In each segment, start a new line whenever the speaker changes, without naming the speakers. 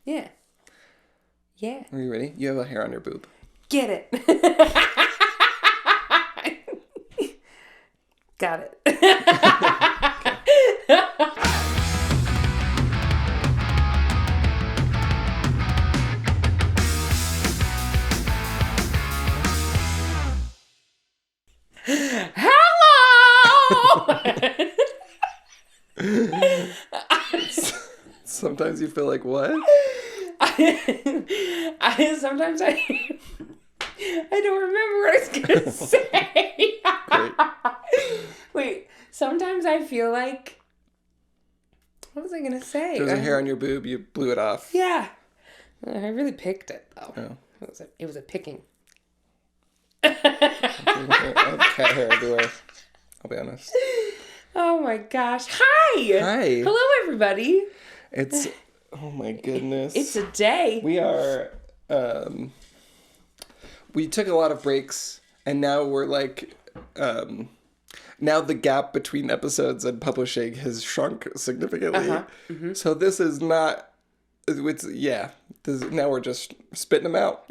Yeah. Yeah.
Are you ready? You have a hair on your boob.
Get it. Got it.
Sometimes you feel like, what?
Sometimes I don't remember what I was going to say.
Great.
Wait, sometimes I feel like, what was I going to say?
There was a hair on your boob, you blew it off.
Yeah. I really picked it, though.
Oh.
It was a picking.
I have cat hair everywhere. I'll be honest.
Oh my gosh. Hi!
Hi.
Hello, everybody.
It's, oh my goodness.
It's a day.
We are, we took a lot of breaks, and now we're like, now the gap between episodes and publishing has shrunk significantly.
Uh-huh. Mm-hmm.
So this is not, now we're just spitting them out.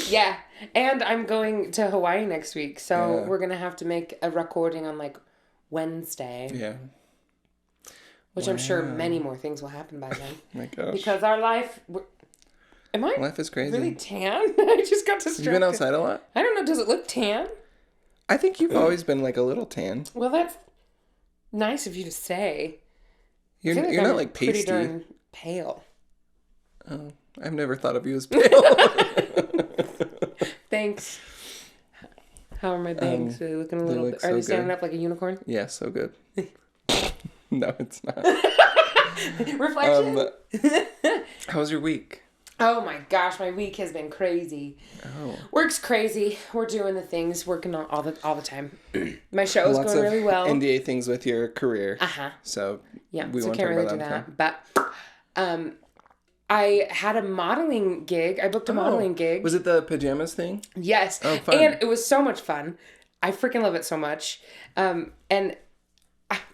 Yeah. And I'm going to Hawaii next week, so we're going to have to make a recording on, like, Wednesday.
Yeah.
Which I'm sure many more things will happen by then.
Oh my gosh.
Because our life...
Life is crazy.
Really tan? I just got distracted.
You've been outside a lot?
I don't know. Does it look tan?
I think you've always been, like, a little tan.
Well, that's nice of you to say.
You're
I'm
not, like, pasty.
Pretty darn pale.
Oh, I've never thought of you as pale.
Thanks. How are my bangs? Are they looking a little bit... Are they standing up like a unicorn?
Yeah, so good. No, it's not.
Reflection?
How was your week?
Oh my gosh, my week has been crazy.
Oh.
Work's crazy. We're doing the things, working on all the time. My show is going really well.
NDA things with your career.
Uh-huh.
So
yeah,
we
so
won't
can't
talk
really
about
do
that.
But I had a modeling gig. I booked a modeling gig.
Was it the pajamas thing?
Yes.
Oh, fun.
And it was so much fun. I freaking love it so much. And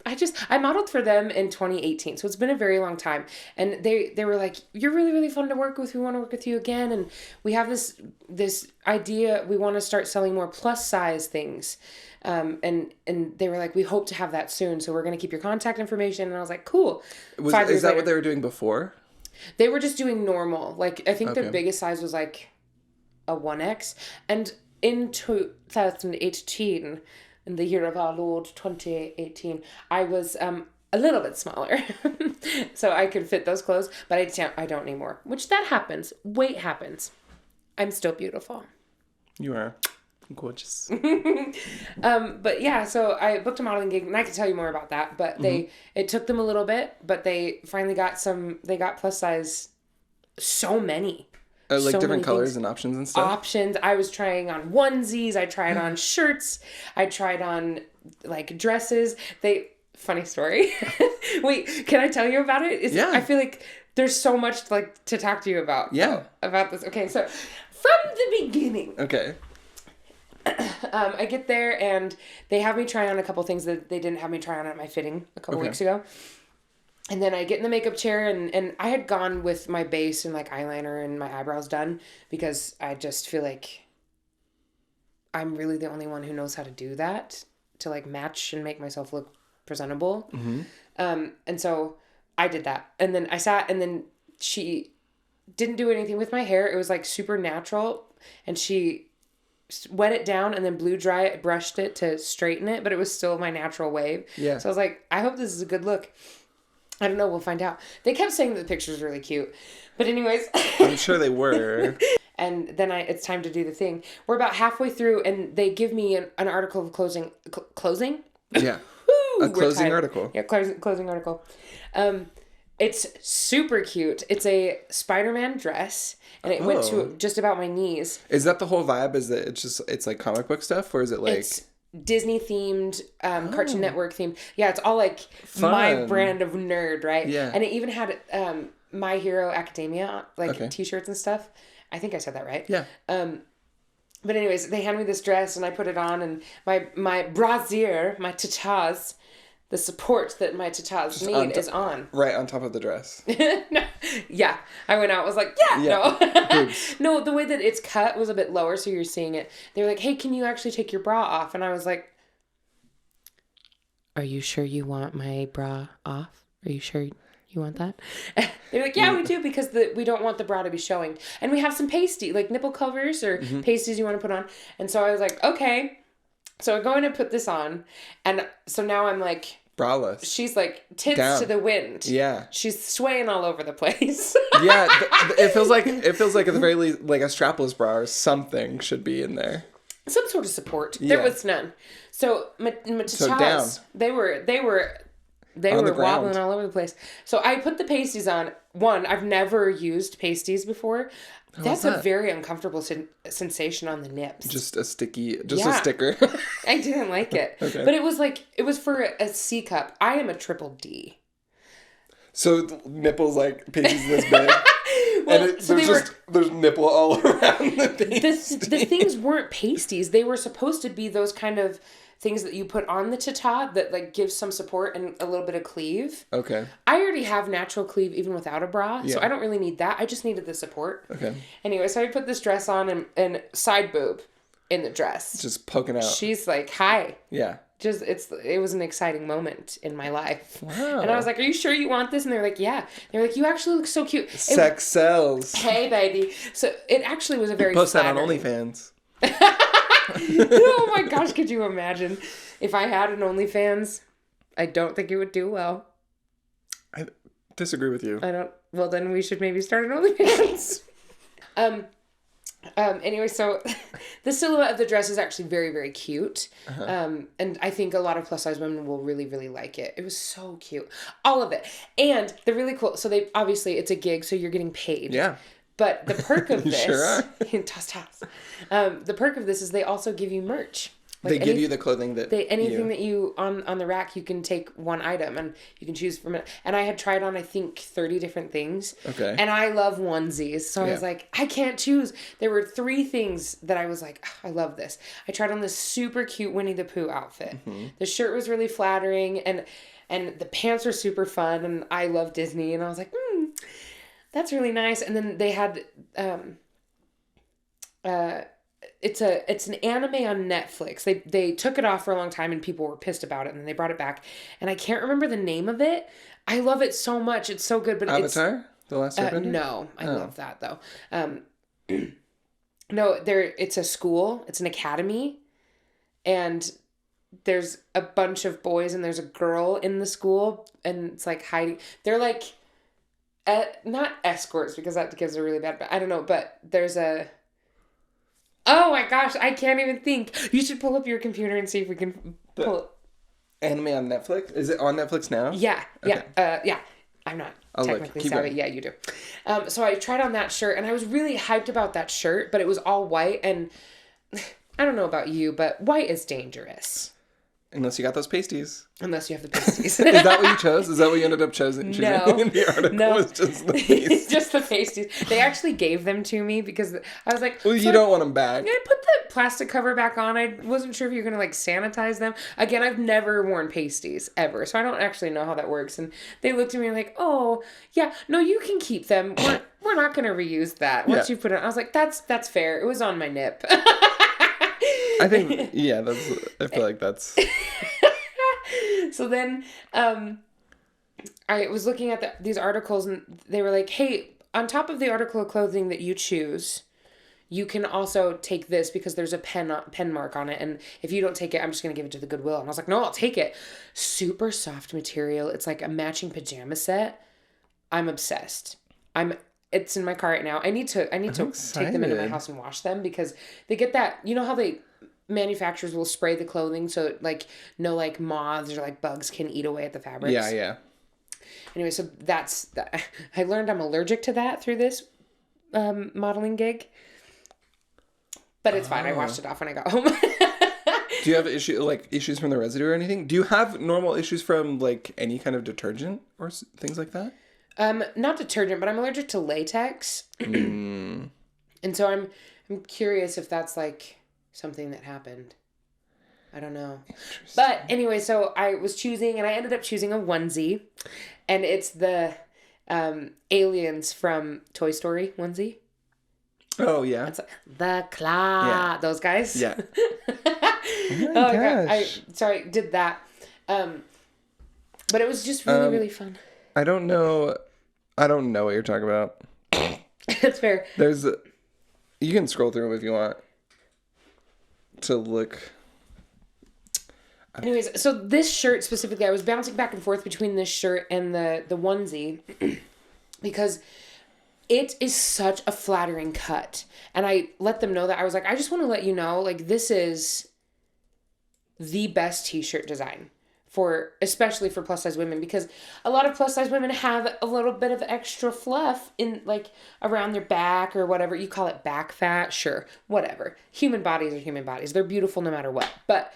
I modeled for them in 2018, so it's been a very long time. And they were like, "You're really, really fun to work with. We want to work with you again." And we have this idea. We want to start selling more plus size things. And they were like, "We hope to have that soon. So we're going to keep your contact information." And I was like, "Cool."
Is that what they were doing before?
They were just doing normal. Like, I think their biggest size was like a 1X. And in 2018, in the year of our Lord 2018, I was a little bit smaller. So I could fit those clothes, but I don't anymore. Which that happens. Weight happens. I'm still beautiful.
You are gorgeous.
But yeah, so I booked a modeling gig, and I can tell you more about that, but it took them a little bit, but they finally got plus size, so many.
Like different colors and options and stuff?
Options. I was trying on onesies. I tried on shirts. I tried on, like, dresses. Funny story. Wait, can I tell you about it?
Yeah.
I feel like there's so much, like, to talk to you about.
Yeah.
About this. Okay, so from the beginning.
Okay.
I get there, and they have me try on a couple things that they didn't have me try on at my fitting a couple weeks ago. And then I get in the makeup chair, and I had gone with my base and, like, eyeliner and my eyebrows done because I just feel like I'm really the only one who knows how to do that to, like, match and make myself look presentable.
Mm-hmm.
And so I did that. And then I sat, and then she didn't do anything with my hair. It was, like, super natural, and she wet it down and then brushed it to straighten it, but it was still my natural wave.
Yeah.
So I was like, I hope this is a good look. I don't know. We'll find out. They kept saying that the picture was really cute. But anyways.
I'm sure they were.
And then it's time to do the thing. We're about halfway through, and they give me an article of closing.
Yeah. A closing article.
Yeah, closing article. It's super cute. It's a Spider-Man dress, and it went to just about my knees.
Is that the whole vibe? Is that it's like comic book stuff, or is it like... It's
Disney themed, Cartoon Network themed. Yeah, it's all like
Fun.
my brand of nerd, right?
Yeah.
And it even had My Hero Academia, like t-shirts and stuff. I think I said that right.
Yeah.
But anyways, they handed me this dress, and I put it on, and my brassiere, my tatas, the support that my tatas need is on.
Right on top of the dress.
No. Yeah. I went out, was like, no. No, the way that it's cut was a bit lower, so you're seeing it. They were like, hey, can you actually take your bra off? And I was like, are you sure you want my bra off? Are you sure you want that? They're like, yeah, we do, because we don't want the bra to be showing. And we have some pasty, like nipple covers or pasties you want to put on. And so I was like, okay. So I'm going to put this on. And so now I'm like...
braless.
She's like tits
down
to the wind.
Yeah.
She's swaying all over the place.
Yeah. It feels like at the very least, like a strapless bra or something should be in there.
Some sort of support.
Yeah.
There was none. So my tatas, they were wobbling all over the place. So I put the pasties on. One, I've never used pasties before. That's a very uncomfortable sensation on the nips.
Just a sticker.
I didn't like it. Okay. But it was for a C cup. I am a triple D.
So nipples like pasties this big. Well, and there's nipple all around the pasties.
The things weren't pasties. They were supposed to be those kind of things that you put on the tata that like gives some support and a little bit of cleave.
Okay.
I already have natural cleave even without a bra, so I don't really need that. I just needed the support.
Okay.
Anyway, so I put this dress on and side boob in the dress.
Just poking out.
She's like, hi.
Yeah.
It was an exciting moment in my life.
Wow.
And I was like, are you sure you want this? And they're like, yeah. They're like, you actually look so cute.
Sex sells.
Hey, baby. So it actually was a very
Post that on OnlyFans.
Oh my gosh, could you imagine if I had an OnlyFans? I don't think it would do well.
I disagree with you.
Well, then we should maybe start an OnlyFans. Anyway, so the silhouette of the dress is actually very, very cute. And I think a lot of plus size women will really, really like it. It was so cute. All of it. And they're really cool. So obviously it's a gig, so you're getting paid.
Yeah.
But the perk of this,
sure are.
The perk of this is they also give you merch.
Like they give you the clothing that
anything that you on the rack, you can take one item and you can choose from it. And I had tried on I think 30 different things. Okay. And I love onesies, so I was like, I can't choose. There were 3 things that I was like, oh, I love this. I tried on this super cute Winnie the Pooh outfit. Mm-hmm. The shirt was really flattering, and the pants were super fun. And I love Disney, and I was like, that's really nice. And then they had it's an anime on Netflix. They took it off for a long time and people were pissed about it, and then they brought it back. And I can't remember the name of it. I love it so much. It's so good, but
Avatar? The Last Airbender?
No, I love that though. No, it's a school. It's an academy, and there's a bunch of boys and there's a girl in the school, and it's like hiding. They're like not escorts, because that gives a really bad. I don't know, but there's a. Oh my gosh, I can't even think. You should pull up your computer and see if we can pull it.
Anime on Netflix? Is it on Netflix now?
Yeah, okay. Yeah. I'm not technically savvy. Yeah, you do. So I tried on that shirt, and I was really hyped about that shirt, but it was all white, and I don't know about you, but white is dangerous.
Unless you got those pasties.
Unless you have the pasties.
Is that what you chose? Is that what you ended up choosing?
No.
The article was just the pasties.
Just the pasties. They actually gave them to me because I was like...
Well, you don't want them back.
I put the plastic cover back on. I wasn't sure if you're going to like sanitize them. Again, I've never worn pasties ever, so I don't actually know how that works. And they looked at me like, oh, yeah, no, you can keep them. We're not going to reuse that once you put it on. I was like, that's fair. It was on my nip.
I think, I feel like that's...
So then I was looking at these articles, and they were like, hey, on top of the article of clothing that you choose, you can also take this because there's a pen mark on it. And if you don't take it, I'm just going to give it to the Goodwill. And I was like, no, I'll take it. Super soft material. It's like a matching pajama set. I'm obsessed. It's in my car right now. I need to take them into my house and wash them, because they get that, you know how manufacturers will spray the clothing so like no like moths or like bugs can eat away at the fabrics.
Yeah.
Anyway, so that's that. I learned I'm allergic to that through this modeling gig. But it's fine. I washed it off when I got home.
Do you have issues from the residue or anything? Do you have normal issues from like any kind of detergent or things like that?
Not detergent, but I'm allergic to latex. And so I'm curious if that's like something that happened. I don't know. But anyway, so I was choosing, and I ended up choosing a onesie, and it's the aliens from Toy Story onesie.
Oh, yeah.
It's like, the claw.
Yeah.
Those guys.
Yeah.
Oh my gosh. I did that. But it was just really, really fun.
I don't know what you're talking about.
That's fair.
You can scroll through them if you want to look.
Anyways, so this shirt specifically, I was bouncing back and forth between this shirt and the onesie because it is such a flattering cut. And I let them know that. I was like, I just want to let you know, like, this is the best t-shirt design especially for plus size women, because a lot of plus size women have a little bit of extra fluff in, like, around their back or whatever. You call it back fat, sure, whatever. Human bodies are human bodies. They're beautiful no matter what. But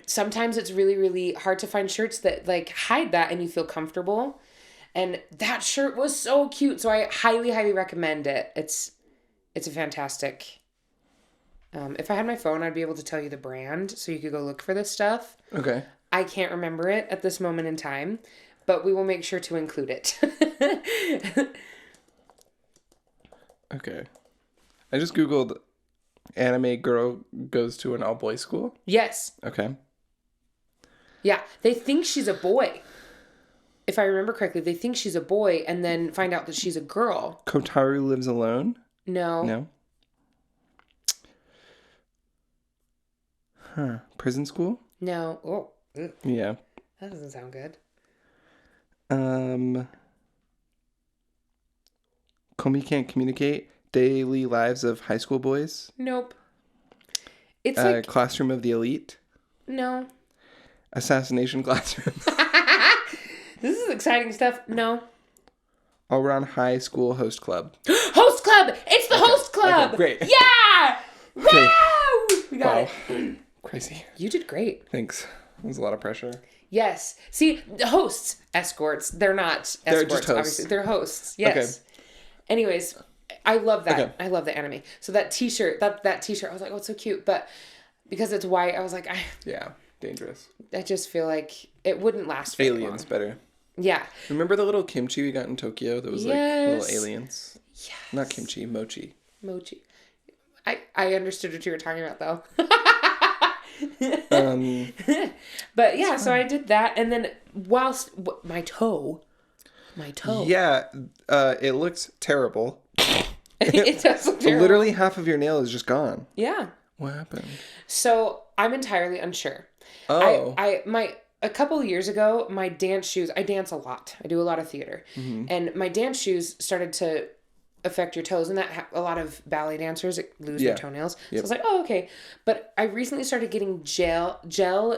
sometimes it's really, really hard to find shirts that, like, hide that and you feel comfortable. And that shirt was so cute. So I highly, highly recommend it. It's a fantastic. If I had my phone, I'd be able to tell you the brand so you could go look for this stuff.
Okay.
I can't remember it at this moment in time, but we will make sure to include it.
Okay. I just Googled anime girl goes to an all-boys school.
Yes.
Okay.
Yeah. They think she's a boy. If I remember correctly, they think she's a boy and then find out that she's a girl.
Kotaru lives alone?
No.
No. Huh. Prison school?
No. Oh.
Yeah.
That doesn't sound good.
Komi can't communicate. Daily lives of high school boys.
Nope. It's like
classroom of the elite.
No.
Assassination classroom.
This is exciting stuff. No.
All around high school host club.
Host club. It's the host club.
Okay, great.
Yeah.
Okay.
Woo! We got it.
Crazy.
You did great.
Thanks. That was a lot of pressure.
Yes. See, hosts, escorts. They're not escorts.
They're just hosts.
Obviously, they're hosts. Yes.
Okay.
Anyways, I love that.
Okay.
I love the anime. So that T-shirt, that T-shirt, I was like, oh, it's so cute. But because it's white, I was like,
yeah, dangerous.
I just feel like it wouldn't last very
Aliens
long.
better.
Yeah.
Remember the little kimchi we got in Tokyo? That was like little aliens.
Yes.
Not kimchi, mochi.
Mochi. I understood what you were talking about though. But yeah, so I did that, and then whilst my toe.
Yeah, it looks terrible.
It does look terrible.
Literally half of your nail is just gone.
Yeah.
What happened?
So I'm entirely unsure.
Oh.
A couple of years ago, my dance shoes, I dance a lot. I do a lot of theater. Mm-hmm. And my dance shoes started to affect your toes, and that a lot of ballet dancers lose their toenails. Yep. So I was like, oh, okay. But I recently started getting gel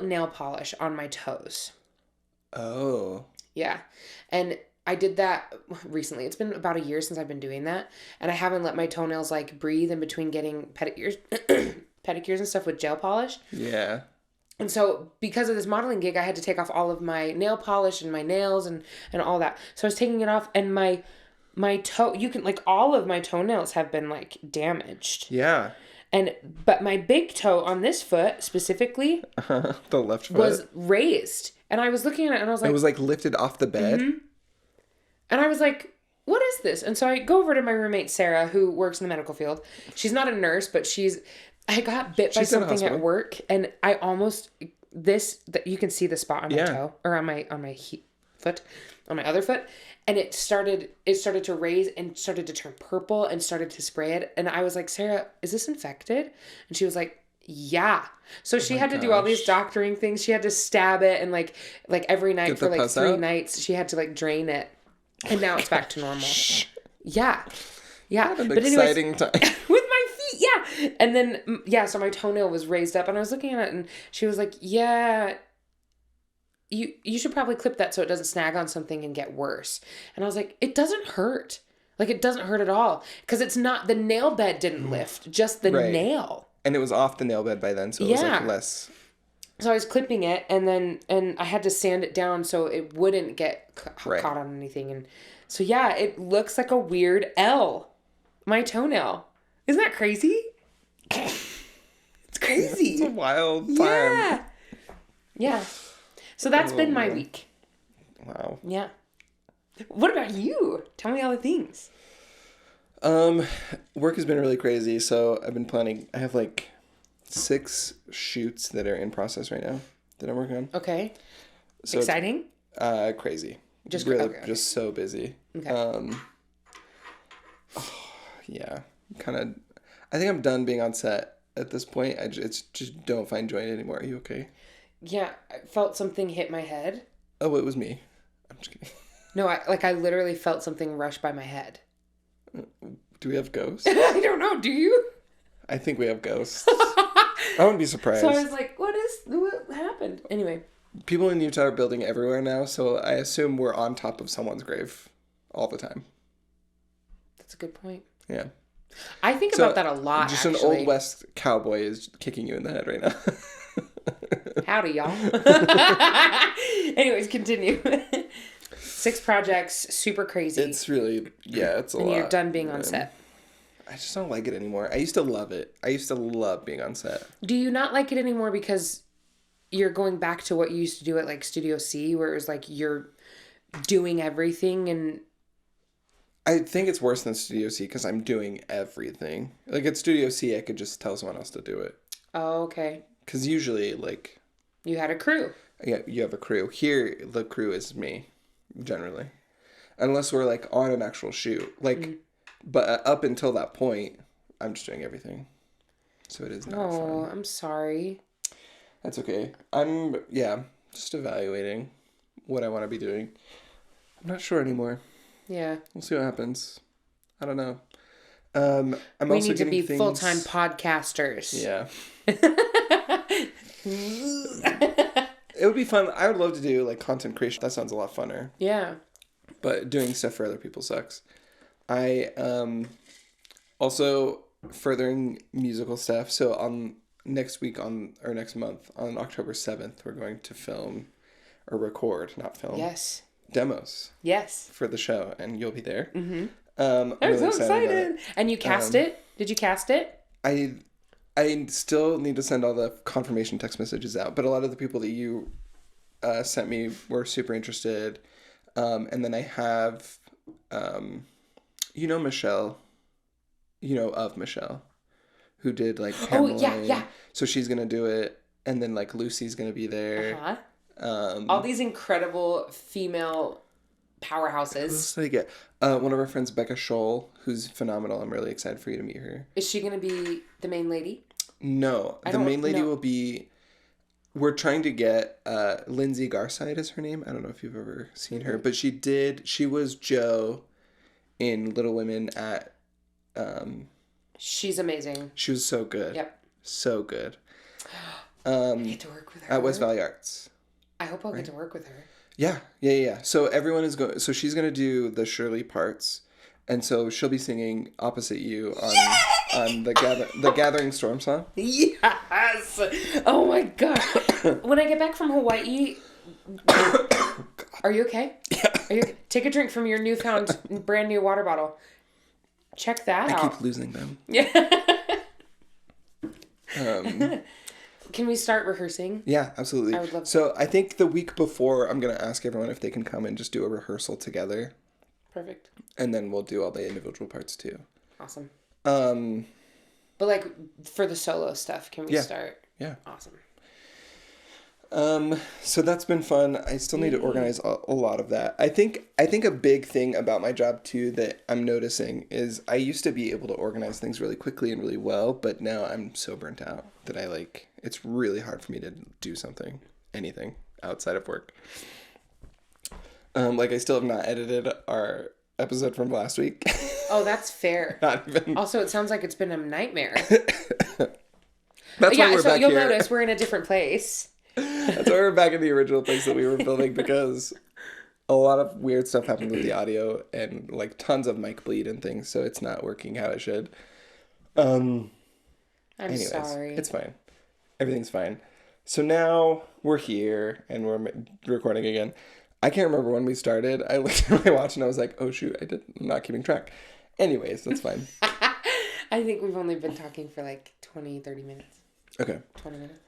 nail polish on my toes.
Oh.
Yeah. And I did that recently. It's been about a year since I've been doing that. And I haven't let my toenails like breathe in between getting pedicures and stuff with gel polish.
Yeah.
And so because of this modeling gig, I had to take off all of my nail polish and my nails and all that. So I was taking it off, and my toe, you can, like, all of my toenails have been, like, damaged.
Yeah.
But my big toe on this foot specifically
the left foot
was raised. And I was looking at it and I was like,
it was like lifted off the bed.
Mm-hmm. And I was like, what is this? And so I go over to my roommate, Sarah, who works in the medical field. She's not a nurse, but I got bit by something at work, and I almost, you can see the spot on my toe, or on my foot, on my other foot. And it started to raise and started to turn purple and started to spray it. And I was like, Sarah, is this infected? And she was like, yeah. So she had to do all these doctoring things. She had to stab it, and like every night for like 3 nights, she had to like drain it. And now it's back to normal. Yeah. Yeah.
What an exciting time.
With my feet, yeah. And then, so my toenail was raised up, and I was looking at it, and she was like, yeah, you should probably clip that so it doesn't snag on something and get worse. And I was like, it doesn't hurt. Like, it doesn't hurt at all. Because it's not, the nail bed didn't lift, just the nail.
And it was off the nail bed by then, so it was like less. So
I was clipping it, and I had to sand it down so it wouldn't get caught on anything. And so, yeah, it looks like a weird L. My toenail. Isn't that crazy? It's It's crazy.
It's a wild time.
Yeah. Yeah. So that's been my week.
Wow.
Yeah. What about you? Tell me all the things.
Work has been really crazy, so I've been planning. I have like 6 shoots that are in process right now that I'm working on.
Okay.
So
exciting?
Crazy.
Just
really,
okay.
just so busy.
Okay.
Yeah. Kind of. I think I'm done being on set at this point. It's just don't find joy anymore. Are you okay?
Yeah, I felt something hit my head.
Oh, it was me. I'm just kidding.
No, I literally felt something rush by my head.
Do we have ghosts?
I don't know. Do you?
I think we have ghosts. I wouldn't be surprised.
So I was like, what happened? Anyway.
People in Utah are building everywhere now, so I assume we're on top of someone's grave all the time.
That's a good point.
Yeah.
I think about that a lot,
just
actually.
an old West cowboy is kicking you in the head right now.
Howdy, y'all. Anyways, continue. 6 projects, super crazy.
It's really, it's a lot.
And you're done being on set.
I just don't like it anymore. I used to love it. I used to love being on set.
Do you not like it anymore because you're going back to what you used to do at like Studio C, where it was like you're doing everything? And
I think it's worse than Studio C because I'm doing everything. Like at Studio C, I could just tell someone else to do it.
Oh, okay.
Because usually, like...
You had a crew.
Yeah, you have a crew. Here, the crew is me, generally. Unless we're, like, on an actual shoot. Like, but up until that point, I'm just doing everything. So it is not fun.
Oh, I'm sorry.
That's okay. I'm just evaluating what I want to be doing. I'm not sure anymore.
Yeah.
We'll see what happens. I don't know.
We also need to be full-time podcasters.
Yeah. It would be fun. I would love to do like content creation. That sounds a lot funner.
Yeah.
But doing stuff for other people sucks. I also furthering musical stuff. So on next month on October 7th, we're going to film or record, not film.
Yes.
Demos.
Yes.
For the show, and you'll be there.
Mm-hmm.
I'm
really
so excited.
And you cast it? Did you cast it?
I still need to send all the confirmation text messages out, but a lot of the people that you sent me were super interested. And then I have, Michelle, of Michelle, who did like Pamela.
Oh, yeah.
So she's going to do it. And then like Lucy's going to be there.
Uh-huh. All these incredible female powerhouses.
Who else did I get? One of our friends, Becca Scholl, who's phenomenal. I'm really excited for you to meet her.
Is she going to be the main lady?
No. The main lady will be... We're trying to get... Lindsay Garside is her name. I don't know if you've ever seen her. But she was Jo in Little Women at...
She's amazing.
She was so good.
Yep.
So good.
I get to work with her.
At West Valley Arts.
I hope I'll get to work with her.
Yeah. So everyone is going... So she's going to do the Shirley parts. And so she'll be singing opposite you on the Gathering Storm song.
Yes! Oh my God. When I get back from Hawaii... Are you okay? Yeah. Take a drink from your newfound brand new water bottle. Check that out.
I keep losing them.
Yeah. Can we start rehearsing?
Yeah, absolutely.
I would love to.
So I think the week before, I'm going to ask everyone if they can come and just do a rehearsal together.
Perfect.
And then we'll do all the individual parts too.
Awesome. But like for the solo stuff, can we start?
Yeah.
Awesome.
So that's been fun. I still need to organize a lot of that. I think a big thing about my job too that I'm noticing is I used to be able to organize things really quickly and really well, but now I'm so burnt out that it's really hard for me to do anything outside of work. I still have not edited our episode from last week.
Oh, that's fair.
Not even.
Also, it sounds like it's been a nightmare.
That's why we're back
you'll
here.
notice we're in a different place.
That's why we're back in the original place that we were filming because a lot of weird stuff happened with the audio and like tons of mic bleed and things, so it's not working how it should. Anyways,
sorry.
It's fine. Everything's fine. So now we're here and we're recording again. I can't remember when we started. I looked at my watch and I was like, oh shoot, I'm not keeping track. Anyways, that's fine.
I think we've only been talking for like 20, 30 minutes.
Okay.
20 minutes.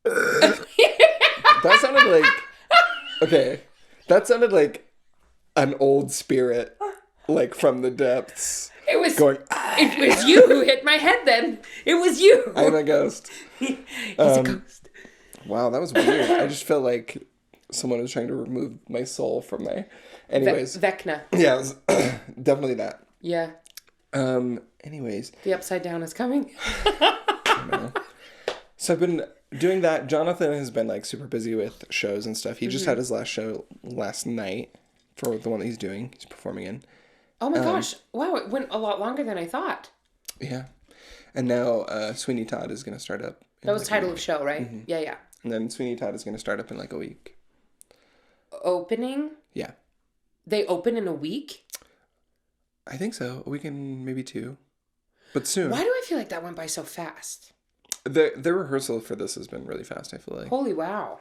That sounded like... Okay. That sounded like an old spirit, like from the depths.
It was
going...
It was you who hit my head then. It was you.
I'm a ghost.
He's a ghost.
Wow, that was weird. I just felt like someone was trying to remove my soul from my... Anyways.
Vecna.
Yeah, it was definitely that.
Yeah.
Anyways.
The upside down is coming.
I know. So I've been doing that. Jonathan has been like super busy with shows and stuff. He just had his last show last night for the one that he's doing. He's performing in.
Oh my gosh. Wow, it went a lot longer than I thought.
Yeah. And now Sweeney Todd is going to start up.
That was title of show, right? Mm-hmm. Yeah, yeah.
And then Sweeney Todd is going to start up in like a week.
Opening?
Yeah.
They open in a week?
I think so. A week and maybe 2. But soon.
Why do I feel like that went by so fast?
The rehearsal for this has been really fast, I feel like.
Holy wow.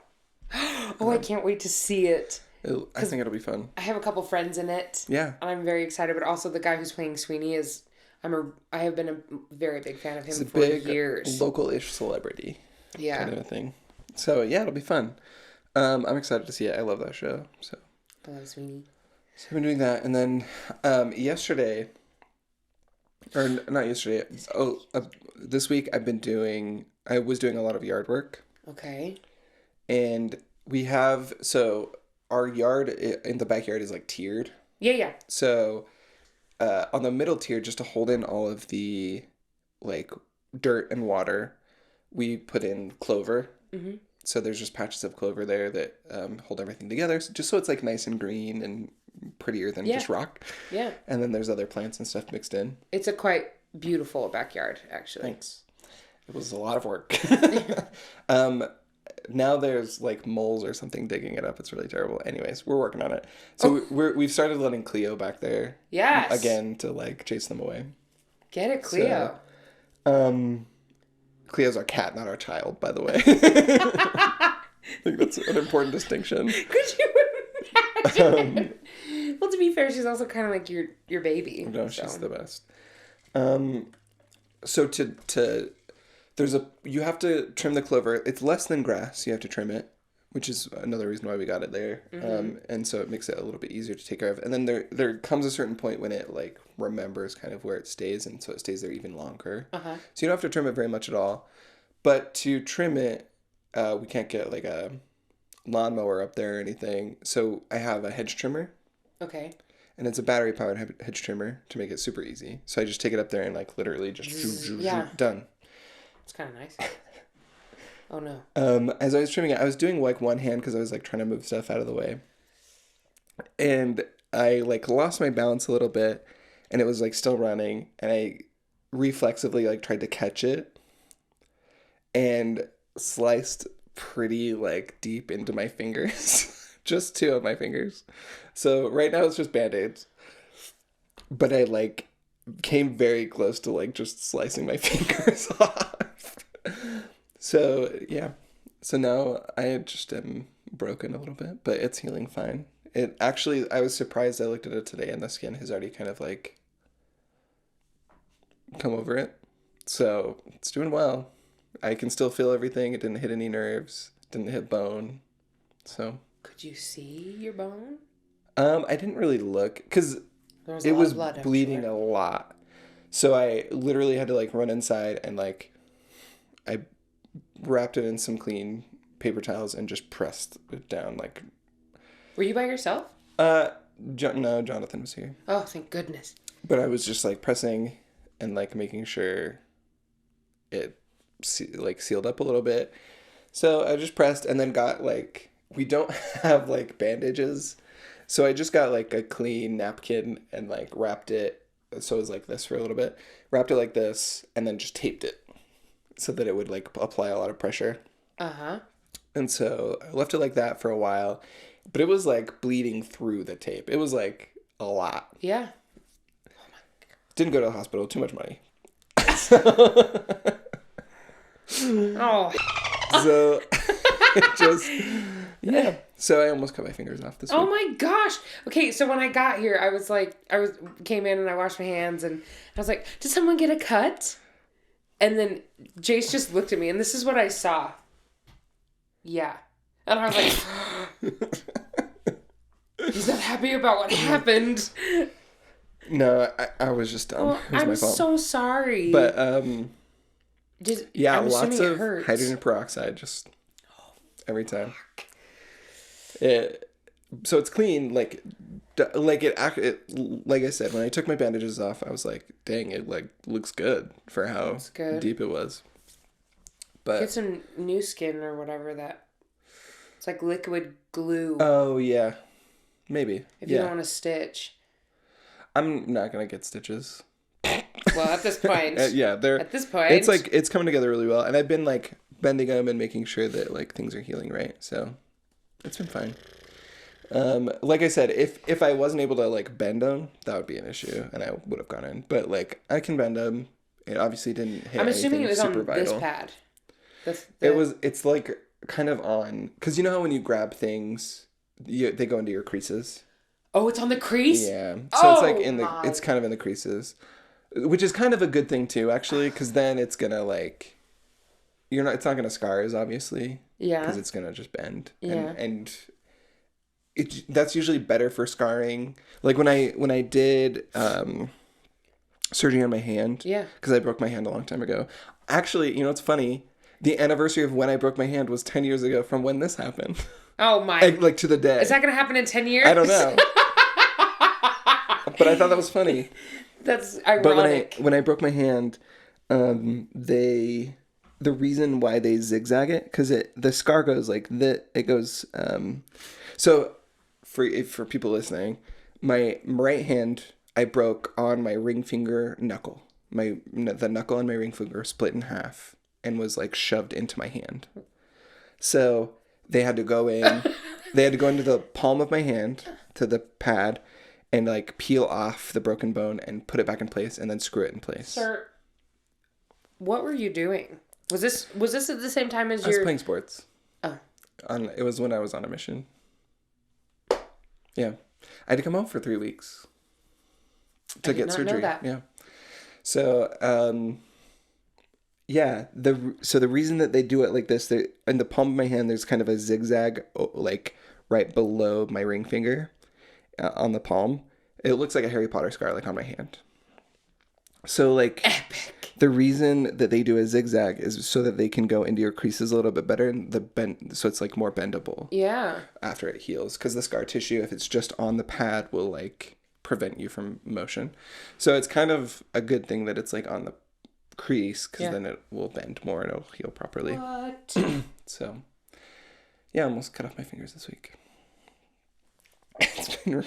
Oh, I can't wait to see it.
I think it'll be fun.
I have a couple friends in it.
Yeah.
And I'm very excited, but also the guy who's playing Sweeney is... I have been a very big fan of him for years.
He's a local-ish celebrity.
Yeah.
Kind of a thing. So, yeah, it'll be fun. I'm excited to see it. I love that show. So.
I love Sweeney.
So I've been doing that. And then yesterday... Or not yesterday. This week I was doing a lot of yard work.
Okay.
And we have... So our yard in the backyard is like tiered.
Yeah, yeah.
So... on the middle tier, just to hold in all of the, like, dirt and water, we put in clover. Mm-hmm. So there's just patches of clover there that hold everything together, just so it's, like, nice and green and prettier than just rock. Yeah. And then there's other plants and stuff mixed in.
It's a quite beautiful backyard, actually.
Thanks. It was a lot of work. Now there's like moles or something digging it up. It's really terrible. Anyways, we're working on it. So we've started letting Cleo back there.
Yes.
Again to like chase them away.
Get it, Cleo.
So, Cleo's our cat, not our child, by the way. I think that's an important distinction.
Could you imagine? Well, to be fair, she's also kind of like your baby.
No, she's the best. So you have to trim the clover. It's less than grass. You have to trim it, which is another reason why we got it there. Mm-hmm. And so it makes it a little bit easier to take care of. And then there comes a certain point when it like remembers kind of where it stays, and so it stays there even longer. Uh-huh. So you don't have to trim it very much at all. But to trim it, we can't get like a lawnmower up there or anything. So I have a hedge trimmer.
Okay.
And it's a battery-powered hedge trimmer to make it super easy. So I just take it up there and like literally just done.
It's kind of nice. Oh no.
As I was trimming it, I was doing like one hand because I was like trying to move stuff out of the way. And I like lost my balance a little bit, and it was like still running, and I reflexively like tried to catch it and sliced pretty like deep into my fingers. Just 2 of my fingers. So right now it's just Band-Aids. But I like came very close to like just slicing my fingers off. So yeah. So now I just am broken a little bit, but it's healing fine. It actually, I was surprised. I looked at it today and the skin has already kind of like come over it. So it's doing well. I can still feel everything. It didn't hit any nerves. Didn't hit bone. So.
Could you see your bone?
I didn't really look because it was bleeding a lot. So I literally had to like run inside and like I wrapped it in some clean paper towels and just pressed it down. Like,
were you by yourself?
No, Jonathan was here.
Oh, thank goodness.
But I was just like pressing and like making sure it sealed up a little bit. So I just pressed and then got like. We don't have like bandages, so I just got like a clean napkin and like wrapped it so it was like this for a little bit, wrapped it like this, and then just taped it so that it would like apply a lot of pressure. And so I left it like that for a while, but it was like bleeding through the tape. It was like a lot.
Yeah.
Oh my God. Didn't go to the hospital. Too much money.
Oh.
So just. Yeah. So I almost cut my fingers off this week.
Oh my gosh. Okay, so when I got here, came in and I washed my hands and I was like, did someone get a cut? And then Jase just looked at me, and this is what I saw. Yeah. And I was like, he's not happy about what happened.
No, I was just dumb.
Well,
It was
I'm
my fault.
so sorry.
But, yeah,
I'm
lots
assuming it
of
hurts.
hydrogen peroxide just every time. So it's clean, like like I said, when I took my bandages off, I was like, dang, it like looks good for how deep it was. But
get some new skin or whatever that. It's like liquid glue.
Oh yeah, maybe.
If you don't want to stitch.
I'm not gonna get stitches.
Well, at this point.
At
this point.
It's like it's coming together really well, and I've been like bending them and making sure that like things are healing right. So it's been fine. Like I said, if I wasn't able to like bend them, that would be an issue, and I would have gone in. But like I can bend them. It obviously didn't hit.
I'm assuming it was
super
on
vital.
this pad.
It's like kind of on, because you know how when you grab things, they go into your creases.
Oh, it's on the crease?
Yeah. So it's like it's kind of in the creases, which is kind of a good thing too, actually, because then it's gonna like, it's not gonna scar as obviously.
Yeah.
Because it's gonna just bend.
Yeah.
And that's usually better for scarring. Like when I did surgery on my hand.
Yeah.
Because I broke my hand a long time ago. Actually, it's funny. The anniversary of when I broke my hand was 10 years ago from when this happened.
Oh my.
Like to the day.
Is that going to happen in 10 years?
I don't know. But I thought that was funny.
That's ironic.
But when I broke my hand, the reason why they zigzag it, because the scar goes like that. It goes. So for people listening, my right hand I broke on my ring finger knuckle. The knuckle on my ring finger split in half and was like shoved into my hand. So they had to go in. They had to go into the palm of my hand to the pad and like peel off the broken bone and put it back in place and then screw it in place.
Sir, what were you doing? Was this at the same time as
I was playing sports.
Oh.
It was when I was on a mission. Yeah. I had to come home for 3 weeks to get surgery.
Know that.
Yeah. So, yeah, the reason that they do it like this, in the palm of my hand, there's kind of a zigzag, like right below my ring finger, on the palm. It looks like a Harry Potter scar, like on my hand. So, like,
epic.
The reason that they do a zigzag is so that they can go into your creases a little bit better, and so it's like more bendable.
Yeah.
After it heals, because the scar tissue, if it's just on the pad, will like prevent you from motion. So it's kind of a good thing that it's like on the crease, because then it will bend more and it'll heal properly.
What?
So, yeah, I almost cut off my fingers this week. It's been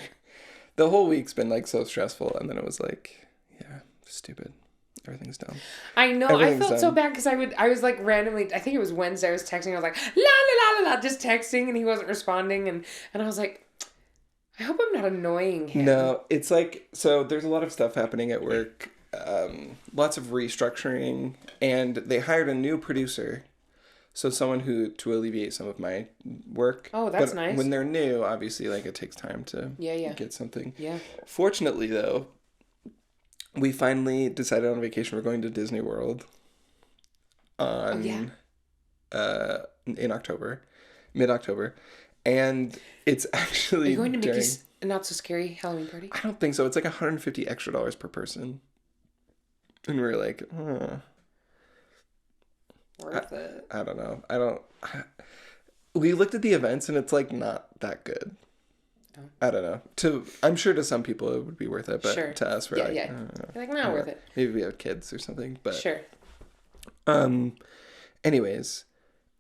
the whole week's been like so stressful, and then it was like, yeah, stupid. Everything's dumb.
I know. I felt so bad because I was like randomly, I think it was Wednesday, I was texting. I was like, la la la la la, just texting, and he wasn't responding, and I was like, I hope I'm not annoying him.
No, it's like, so there's a lot of stuff happening at work. Lots of restructuring, and they hired a new producer. So someone to alleviate some of my work.
Oh, that's nice.
When they're new, obviously, like, it takes time to get something.
Yeah.
Fortunately, though, we finally decided on vacation. We're going to Disney World in October, mid-October. And it's actually
Are you going to Mickey's Not So Scary Halloween party?
I don't think so. It's like $150 extra per person. And we're like,
Worth it.
I don't know. We looked at the events and it's like not that good. Oh. I don't know. I'm sure to some people it would be worth it, but to us we're
You're like, not worth it.
Maybe we have kids or something, but
sure.
Anyways,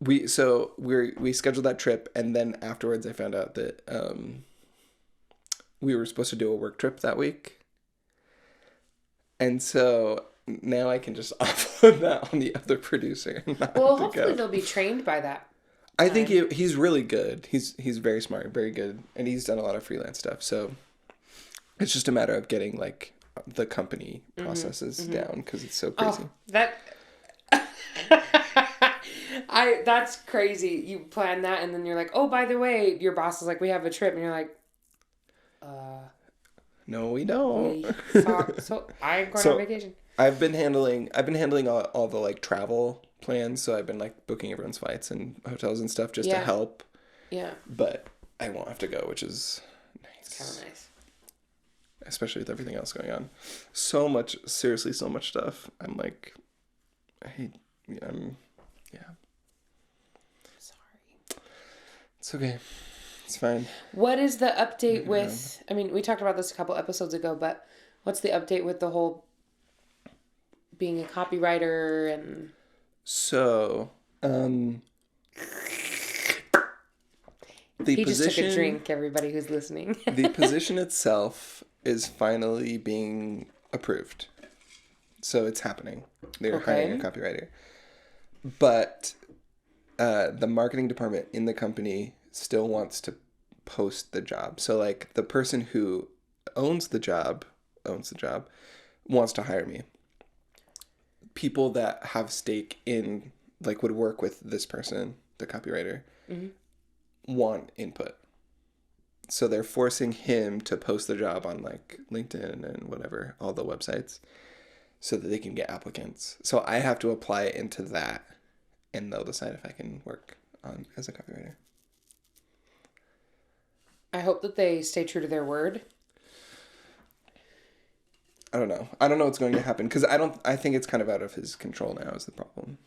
we scheduled that trip, and then afterwards I found out that we were supposed to do a work trip that week. And so now I can just offload that on the other producer.
Well, hopefully they'll be trained by that.
I think he's really good. He's very smart, very good, and he's done a lot of freelance stuff. So it's just a matter of getting like the company processes down, because it's so crazy.
That's crazy. You plan that, and then you're like, oh, by the way, your boss is like, we have a trip, and you're like,
no, we don't.
So I'm going on vacation.
I've been handling all the like travel plans, so I've been like booking everyone's flights and hotels and stuff just to
Yeah.
help.
Yeah.
But I won't have to go, which is
It's kind
nice.
of nice.
Especially with everything else going on. So much, seriously, so much stuff. I'm like, yeah.
Sorry.
It's okay. It's fine.
What is the update
Yeah.
with, I mean, we talked about this a couple episodes ago, but what's the update with the whole being a copywriter and...
So,
He just took a drink, everybody who's listening.
The position itself is finally being approved. So it's happening. They're hiring a copywriter. But the marketing department in the company still wants to post the job. So like the person who owns the job wants to hire me. People that have stake in, like, would work with this person, the copywriter, want input. So they're forcing him to post the job on like LinkedIn and whatever, all the websites, so that they can get applicants. So I have to apply it into that, and they'll decide if I can work on as a copywriter.
I hope that they stay true to their word.
I don't know. I don't know what's going to happen because I think it's kind of out of his control now is the problem.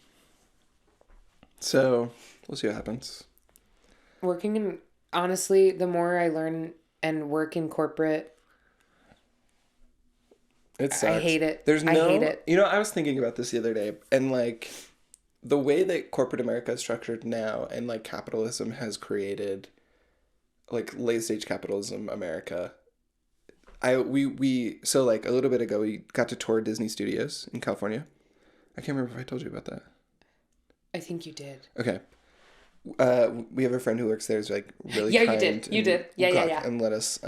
So we'll see what happens.
Working in, honestly, the more I learn and work in corporate,
It sucks.
I hate it.
I
hate it.
You know, I was thinking about this the other day, and like the way that corporate America is structured now, and like capitalism has created, like late stage capitalism America. So like a little bit ago we got to tour Disney Studios in California. I can't remember if I told you about that.
I think you did.
Okay. We have a friend who works there who's like really
Yeah,
kind.
you did. Yeah.
And let us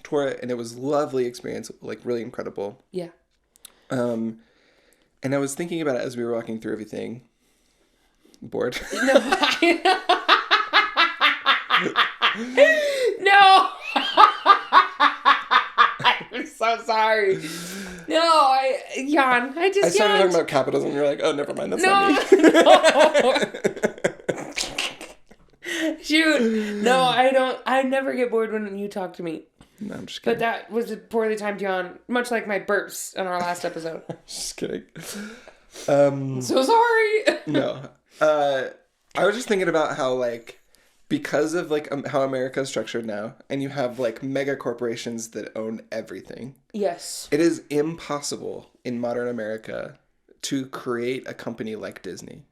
tour it, and it was a lovely experience, like really incredible.
Yeah.
And I was thinking about it as we were walking through everything. Bored.
No. No. I'm so sorry. No, Jan, I
I started talking
yawned.
about capitalism, and you're like, oh, never mind, that's
No,
not me.
no. Shoot. No, I don't. I never get bored when you talk to me.
No, I'm just kidding.
But that was a poorly timed yawn, much like my burps on our last episode.
Just kidding.
So sorry.
No. I was just thinking about how, like, because of, like, how America is structured now, and you have, like, mega corporations that own everything.
Yes.
It is impossible in modern America to create a company like Disney.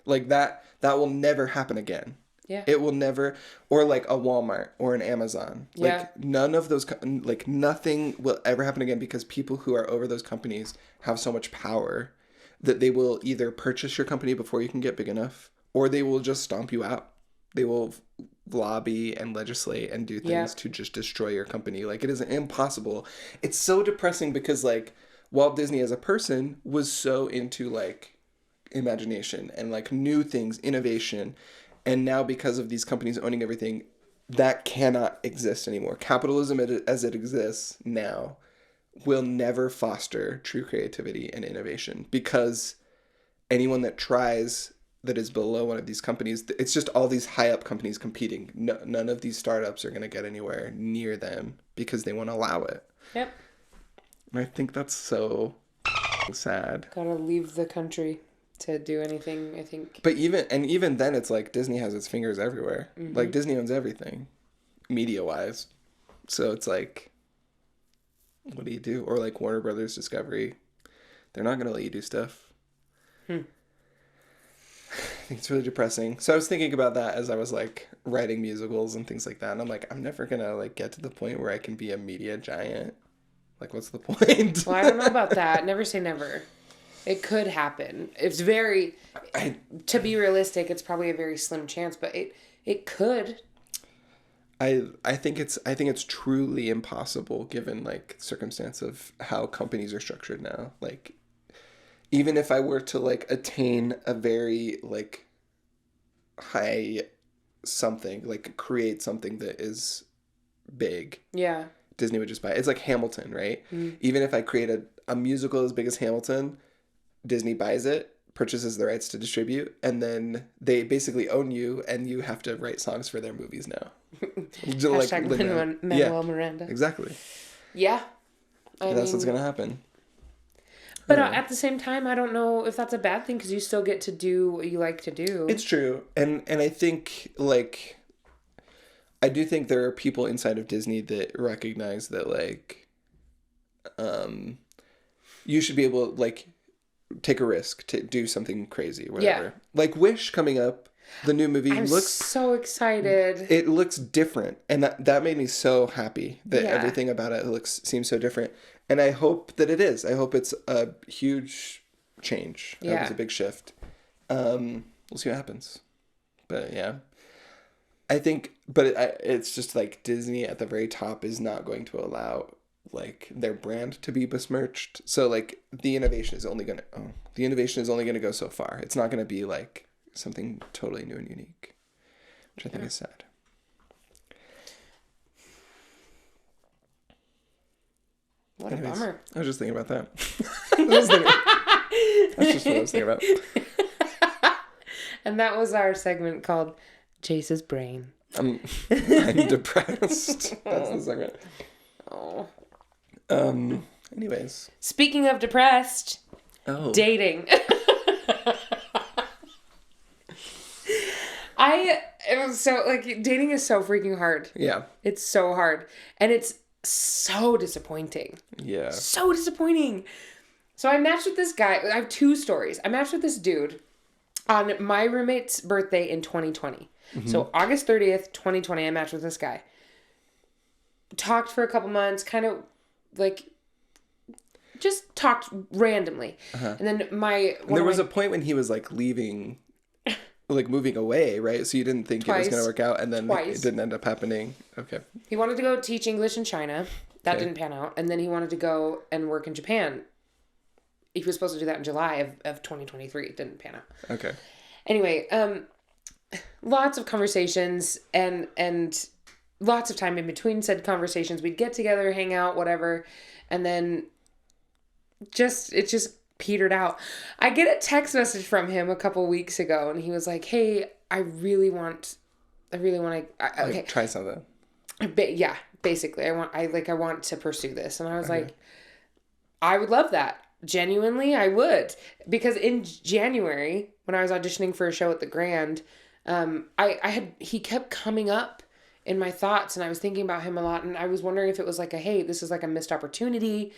Like, that will never happen again.
Yeah.
It will never, or like a Walmart or an Amazon.
Yeah.
Like none of those, like nothing will ever happen again because people who are over those companies have so much power that they will either purchase your company before you can get big enough, or they will just stomp you out. They will lobby and legislate and do things to just destroy your company. Like it is impossible. It's so depressing because like Walt Disney as a person was so into like imagination and like new things, innovation. And now because of these companies owning everything, that cannot exist anymore. Capitalism as it exists now will never foster true creativity and innovation because anyone that tries that is below one of these companies, it's just all these high up companies competing. No, none of these startups are going to get anywhere near them because they won't allow it.
Yep.
And I think that's so sad.
Gotta leave the country to do anything, I think.
But even then, it's like Disney has its fingers everywhere. Mm-hmm. Like Disney owns everything, media-wise. So it's like, what do you do? Or like Warner Brothers Discovery, they're not gonna let you do stuff. I think it's really depressing. So I was thinking about that as I was like writing musicals and things like that, and I'm like, I'm never gonna like get to the point where I can be a media giant. Like, what's the point?
Well, I don't know about that. Never say never. It could happen. It's very, to be realistic, it's probably a very slim chance, but it could.
I think it's truly impossible given like circumstance of how companies are structured now. Like, even if I were to like attain a very like high something, like create something that is big.
Yeah.
Disney would just buy it. It's like Hamilton, right? Even if I create a musical as big as Hamilton, Disney buys it, purchases the rights to distribute, and then they basically own you, and you have to write songs for their movies now.
Hashtag Manuel Miranda.
Exactly.
Yeah.
That's what's going to happen.
But at the same time, I don't know if that's a bad thing because you still get to do what you like to do.
It's true. And I think, like, I do think there are people inside of Disney that recognize that, like, you should be able to, like, take a risk to do something crazy or whatever. Yeah. Like Wish coming up, the new movie looks
so excited.
It looks different, and that made me so happy that everything about it seems so different. And I hope that it is. I hope it's a huge change. I hope it's a big shift. We'll see what happens. But yeah, I think. But it's just like Disney at the very top is not going to allow like their brand to be besmirched. So like the innovation is only gonna go so far. It's not gonna be like something totally new and unique, which I think is sad.
What a bummer.
I was just thinking about that. That's just what I was thinking about.
And that was our segment called Jase's Brain.
I'm depressed. That's the segment.
Oh.
Anyways.
Speaking of depressed, dating. Dating is so freaking hard.
Yeah.
It's so hard. And it's so disappointing.
Yeah.
So disappointing. So I matched with this guy. I have two stories. I matched with this dude on my roommate's birthday in 2020. Mm-hmm. So August 30th, 2020, I matched with this guy. Talked for a couple months, kind of like just talked randomly. Uh-huh. And then there
was a point when he was like leaving, like moving away, right? So you didn't think it was going to work out, and then it didn't end up happening. Okay.
He wanted to go teach English in China. That didn't pan out. And then he wanted to go and work in Japan. He was supposed to do that in July of 2023. It didn't pan out. Okay. Anyway, lots of conversations and lots of time in between said conversations. We'd get together, hang out, whatever. And then it just petered out. I get a text message from him a couple weeks ago, and he was like, "Hey, I really want to okay,
try something."
Yeah, basically, I want to pursue this. And I was like, I would love that. Genuinely, I would. Because in January, when I was auditioning for a show at the Grand, he kept coming up in my thoughts, and I was thinking about him a lot, and I was wondering if it was like hey, this is like a missed opportunity.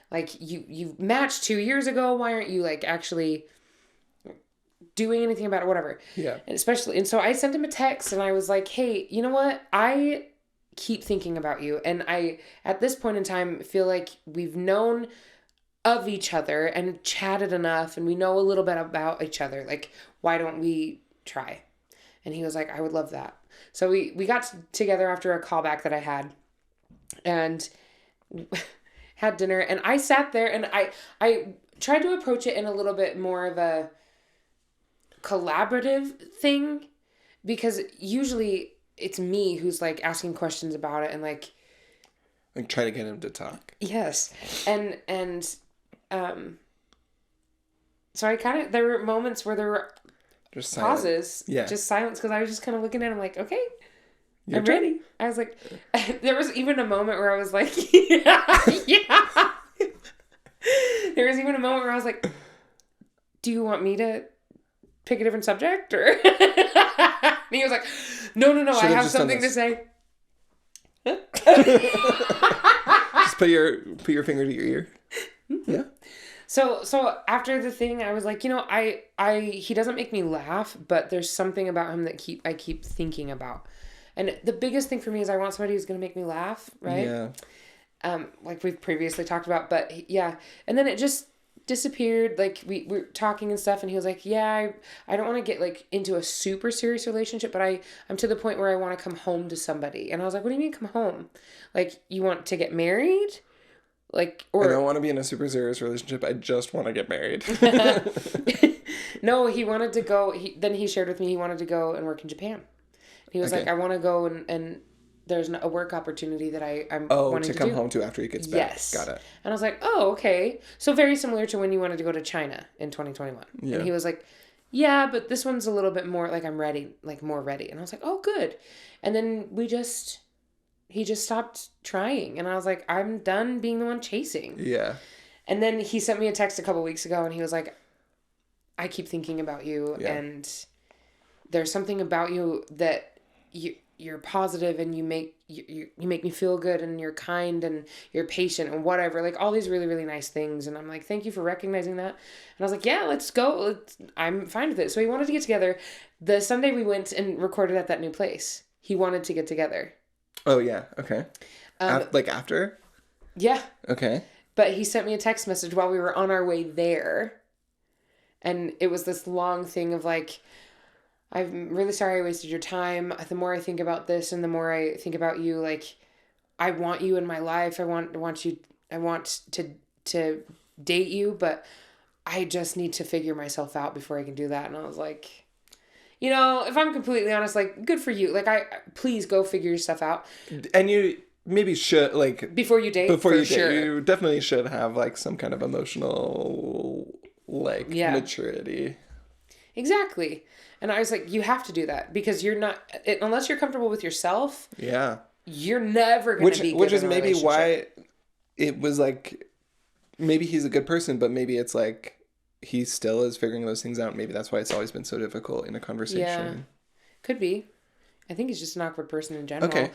Like you matched 2 years ago. Why aren't you like actually doing anything about it? Whatever. Yeah. And so I sent him a text, and I was like, hey, you know what? I keep thinking about you, and I at this point in time feel like we've known of each other and chatted enough, and we know a little bit about each other. Like, why don't we try? And he was like, I would love that. So we got together after a callback that I had, and had dinner, and I sat there, and I tried to approach it in a little bit more of a collaborative thing, because usually it's me who's like asking questions about it and like
try to get him to talk.
Yes. And so there were moments where there were just pauses, just silence, because I was just kind of looking at him like, okay, I'm ready. I was like, there was even a moment where I was like, yeah. There was even a moment where I was like, do you want me to pick a different subject? Or and he was like, no, I have something to say.
Just put your finger to your ear. Yeah.
So after the thing, I was like, he doesn't make me laugh, but there's something about him that I keep thinking about. And the biggest thing for me is I want somebody who's going to make me laugh, right? Yeah. Like we've previously talked about, but yeah. And then it just disappeared. Like we were talking and stuff, and he was like, yeah, I don't want to get like into a super serious relationship, but I'm to the point where I want to come home to somebody. And I was like, what do you mean come home? Like, you want to get married? Like, or I
don't want to be in a super serious relationship. I just want to get married.
No, he wanted to go. Then he shared with me he wanted to go and work in Japan. He was like, I want to go and there's a work opportunity that I'm
Oh,
wanting
to
to
come
do.
home to after he gets back.
Yes.
Got it.
And I was like, oh, okay. So very similar to when you wanted to go to China in 2021.
Yeah.
And he was like, yeah, but this one's a little bit more like I'm ready, like more ready. And I was like, oh, good. And then he just stopped trying. And I was like, I'm done being the one chasing.
Yeah.
And then he sent me a text a couple weeks ago and he was like, I keep thinking about you.
Yeah.
And there's something about you that you're positive and you make me feel good and you're kind and you're patient and whatever, like all these really, really nice things. And I'm like, thank you for recognizing that. And I was like, yeah, let's go. I'm fine with it. So he wanted to get together. The Sunday we went and recorded at that new place, he wanted to get together.
Oh, yeah. Okay. Like after?
Yeah.
Okay.
But he sent me a text message while we were on our way there. And it was this long thing of like, I'm really sorry I wasted your time. The more I think about this and the more I think about you, like, I want you in my life. I want to date you, but I just need to figure myself out before I can do that. And I was like, you know, if I'm completely honest, like, good for you. Like, please go figure your stuff out.
And you maybe should, like...
Before you date?
Before you
sure.
date, you definitely should have, like, some kind of emotional, like, maturity.
Exactly. And I was like, you have to do that because you're not, unless you're comfortable with yourself.
Yeah.
You're never going to be good.
Which is maybe why it was like, maybe he's a good person, but maybe it's like he still is figuring those things out. Maybe that's why it's always been so difficult in a conversation.
Yeah. Could be. I think he's just an awkward person in general.
Okay.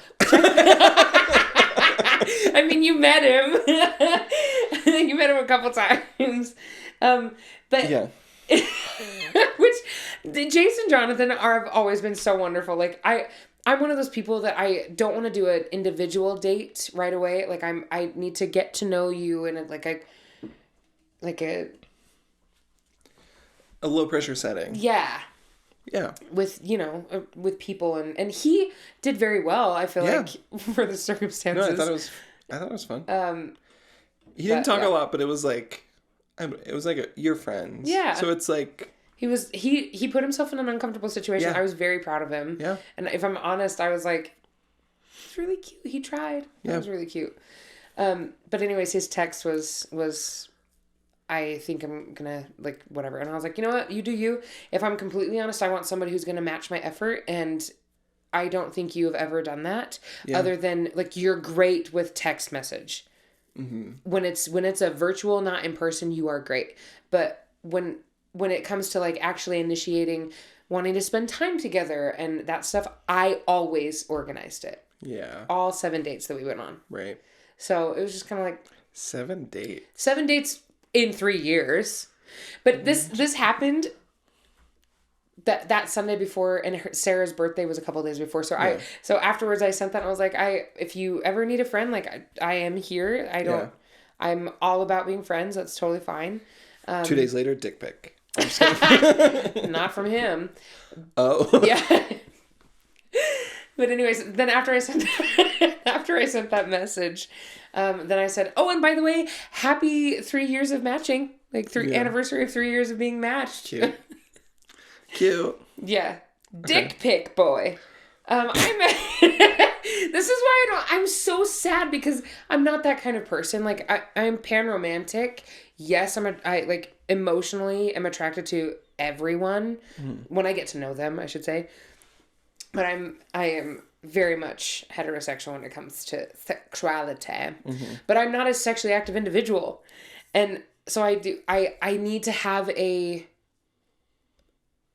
I mean, you met him. You met him a couple times. But
yeah.
Which Jase and Jonathan have always been so wonderful. Like I'm one of those people that I don't want to do an individual date right away. Like I need to get to know you in a
low pressure setting.
Yeah.
Yeah.
With people and he did very well, I feel like, for the circumstances.
No, I thought it was fun. He didn't talk a lot, but it was like you're friends.
Yeah.
So it's like
he put himself in an uncomfortable situation. Yeah. I was very proud of him.
Yeah.
And if I'm honest, I was like, it's really cute. He tried. That was really cute. But anyways, his text was I think I'm gonna, like, whatever. And I was like, you know what? You do you. If I'm completely honest, I want somebody who's gonna match my effort. And I don't think you have ever done that. Yeah. Other than, like, you're great with text message. Mm-hmm. When it's a virtual, not in person, you are great. But when it comes to, like, actually initiating, wanting to spend time together and that stuff, I always organized it.
Yeah. All 7 dates that we went on. Right.
So it was just kind of like...
7 dates?
7 dates in 3 years. But this happened that Sunday before, and Sarah's birthday was a couple days before. So so afterwards I sent that and I was like, if you ever need a friend, like I am here. I'm all about being friends. That's totally fine.
2 days later, dick pic.
Not from him.
Oh.
Yeah. But anyways, then after I sent that message, then I said, oh, and by the way, happy 3 years of matching. Like anniversary of 3 years of being matched.
Cute. Cute.
Yeah. Dick pic boy. This is why I'm so sad because I'm not that kind of person. Like I'm panromantic. Yes, I like emotionally am attracted to everyone when I get to know them, I should say. But I am very much heterosexual when it comes to sexuality. Mm-hmm. But I'm not a sexually active individual. And so I need to have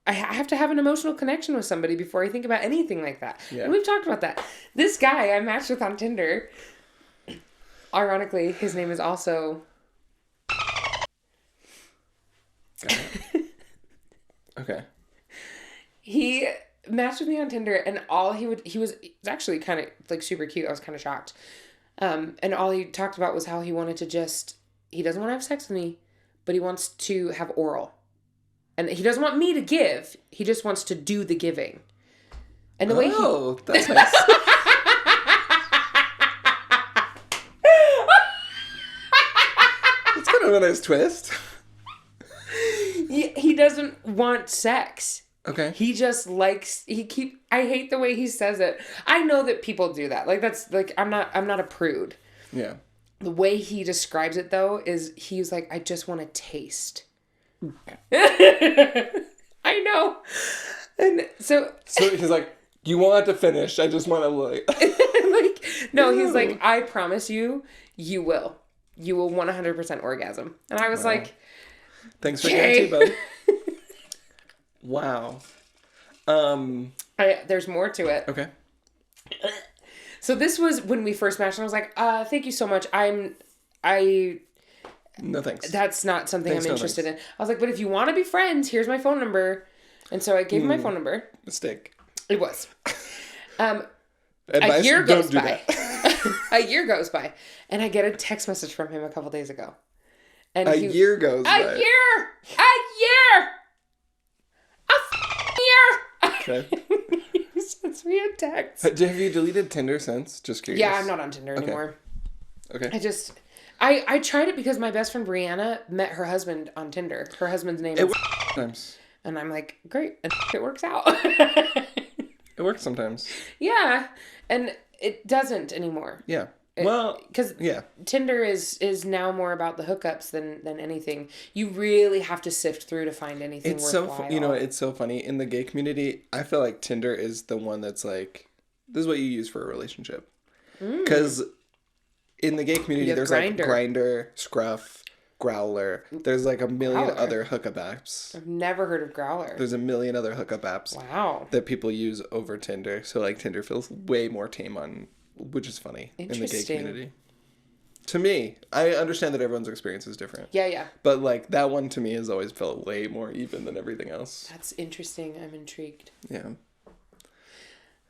I have to have an emotional connection with somebody before I think about anything like that. Yeah. And we've talked about that. This guy I matched with on Tinder, ironically, his name is also...
Got it. Okay.
He matched with me on Tinder, and he was actually kind of, like, super cute. I was kind of shocked. And all he talked about was how he wanted to he doesn't want to have sex with me, but he wants to have oral. And he doesn't want me to give. He just wants to do the giving. And the way
that's nice. It's kind of a nice twist.
He doesn't want sex.
Okay.
He just likes, I hate the way he says it. I know that people do that. Like, that's, like, I'm not a prude.
Yeah.
The way he describes it, though, is he's like, I just want to taste. I know. And so
he's like, you won't have to finish. I just want to like.
like, no, he's like, I promise you, you will. You will 100% orgasm. And I was like,
thanks for
okay.
guarantee, bud. Wow.
There's more to it.
Okay.
So this was when we first matched, and I was like, thank you so much.
No thanks.
That's not something
Thanks,
I'm interested in. I was like, but if you want to be friends, here's my phone number. And so I gave him my phone number.
Mistake.
It was.
Advice,
a year goes
don't do
by.
that.
A year goes by. And I get a text message from him a couple days ago. And
a year goes by.
A year!
Okay.
He sends me a text.
Have you deleted Tinder since? Just curious.
Yeah, I'm not on Tinder anymore.
Okay.
I tried it because my best friend Brianna met her husband on Tinder. Her husband's name is...
Sometimes.
And I'm like, great. And it works out.
It works sometimes.
Yeah. And it doesn't anymore.
Yeah.
Because Tinder is now more about the hookups than anything. You really have to sift through to find anything worthwhile.
It's so funny. In the gay community, I feel like Tinder is the one that's like, this is what you use for a relationship. Because in the gay community, there's like Grindr, Scruff, Growler. There's like a million other hookup apps.
I've never heard of Growler.
There's a million other hookup apps.
Wow.
That people use over Tinder. So like Tinder feels way more tame on... Which is funny in the gay community. To me, I understand that everyone's experience is different.
Yeah.
But like that one to me has always felt way more even than everything else.
That's interesting. I'm intrigued.
Yeah.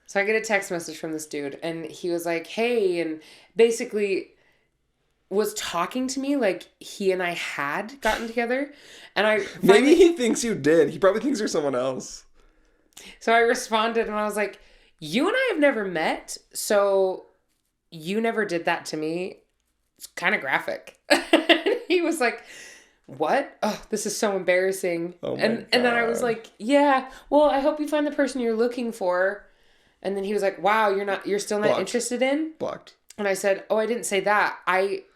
So I get a text message from this dude, and he was like, hey, and basically was talking to me like he and I had gotten together. And
maybe he thinks you did. He probably thinks you're someone else.
So I responded and I was like, you and I have never met, so you never did that to me. It's kind of graphic. He was like, what? Oh, this is so embarrassing.
Oh my
and then I was like, yeah, well, I hope you find the person you're looking for. And then he was like, wow, you're still not interested in?
Blocked.
And I said, oh, I didn't say that.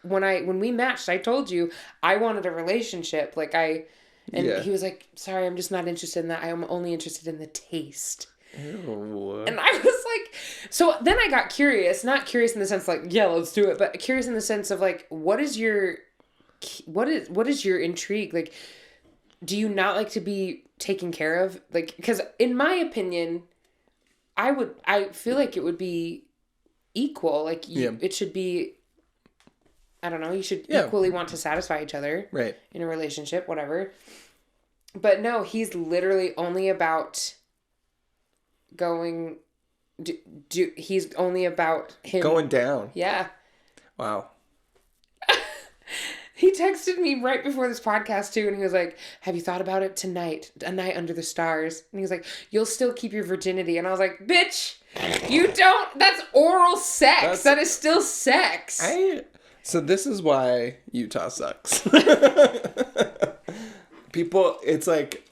When we matched, I told you I wanted a relationship. He was like, sorry, I'm just not interested in that. I am only interested in the taste.
Ew.
And I was like, so then I got curious, not curious in the sense like, yeah, let's do it, but curious in the sense of like, what is your intrigue? Like, do you not like to be taken care of? Like, because in my opinion, I feel like it would be equal. Like it should be, I don't know, you should equally want to satisfy each other.
Right.
In a relationship, whatever. But no, he's literally only about he's only about him
going down.
Yeah.
Wow.
He texted me right before this podcast too, and he was like, have you thought about it tonight? A night under the stars. And he was like, you'll still keep your virginity. And I was like, bitch, you don't. That's oral sex. That is still sex.
So this is why Utah sucks. People, it's like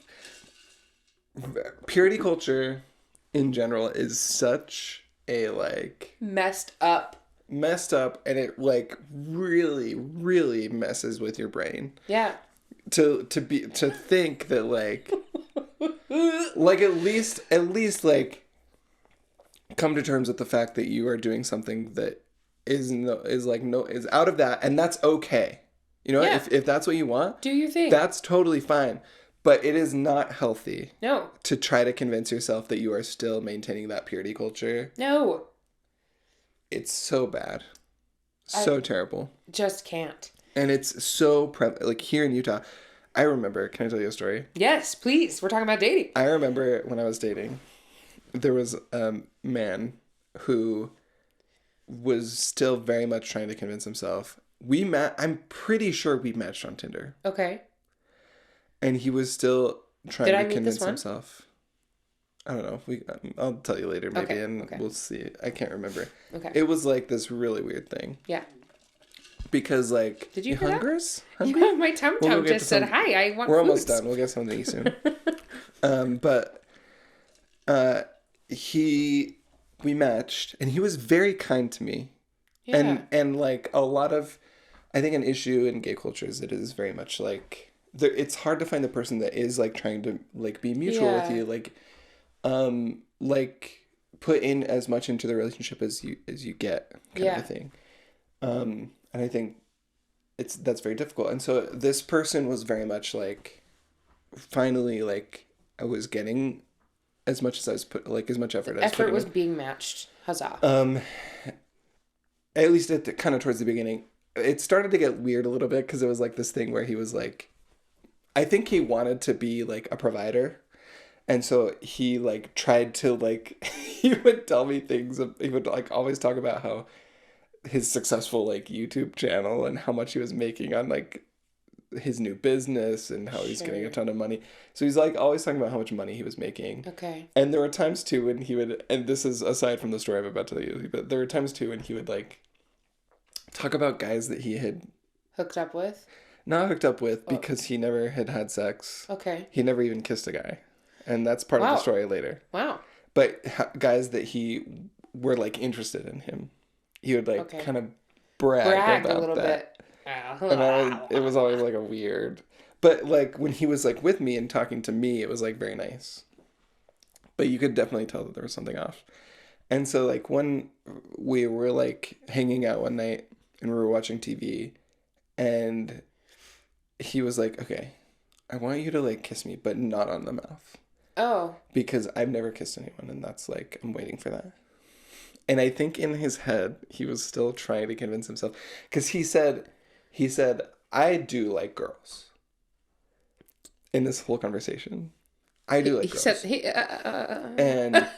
purity culture in general is such a like
messed up,
and it like really, really messes with your brain.
Yeah.
To think that like at least like come to terms with the fact that you are doing something that is out of that, and that's okay. You know, if that's what you want,
do your thing.
That's totally fine. But it is not healthy.
No.
To try to convince yourself that you are still maintaining that purity culture.
No.
It's so bad. So terrible.
Just can't.
And it's so like here in Utah, I remember, can I tell you a story?
Yes, please. We're talking about dating.
I remember when I was dating, there was a man who was still very much trying to convince himself. I'm pretty sure we matched on Tinder.
Okay.
And he was still trying to convince himself. I don't know. I'll tell you later maybe, we'll see. I can't remember.
Okay.
It was like this really weird thing.
Yeah.
Because like,
did you
hungry?
Yeah, my tum just said, hi, I want
We're
foods.
Almost done. We'll get something to eat soon. But uh, we matched, and he was very kind to me.
Yeah.
And like a lot of, I think an issue in gay culture is it is very much like, it's hard to find the person that is like trying to like be mutual with
Yeah.
you, like put in as much into the relationship as you get, kind of a thing. And I think that's very difficult. And so this person was very much like, finally, like I was getting as much as I was as much effort I was
Effort
putting
was
in.
being matched. Huzzah.
At least kind of towards the beginning, it started to get weird a little bit because it was like this thing where he was like, I think he wanted to be like a provider. And so he like tried to like, he would tell me things. He would like always talk about how his successful like YouTube channel and how much he was making on like his new business and how he's getting a ton of money. So he's like always talking about how much money he was making.
Okay.
And there were times too when he would, and this is aside from the story I'm about to tell you, but there were times too when he would like talk about guys that he had
Hooked up with?
not hooked up with because he never had sex.
Okay.
He never even kissed a guy. And that's part of the story later.
Wow.
But guys that he were like interested in him, he would like kind of brag about
a little
that.
bit.
And it was always like a weird, but like when he was like with me and talking to me, it was like very nice. But you could definitely tell that there was something off. And so like when we were like hanging out one night and we were watching TV, and he was like, okay, I want you to like kiss me, but not on the mouth.
Oh.
Because I've never kissed anyone, and that's like, I'm waiting for that. And I think in his head, he was still trying to convince himself. Because he said, I do like girls. In this whole conversation. I do like girls. And,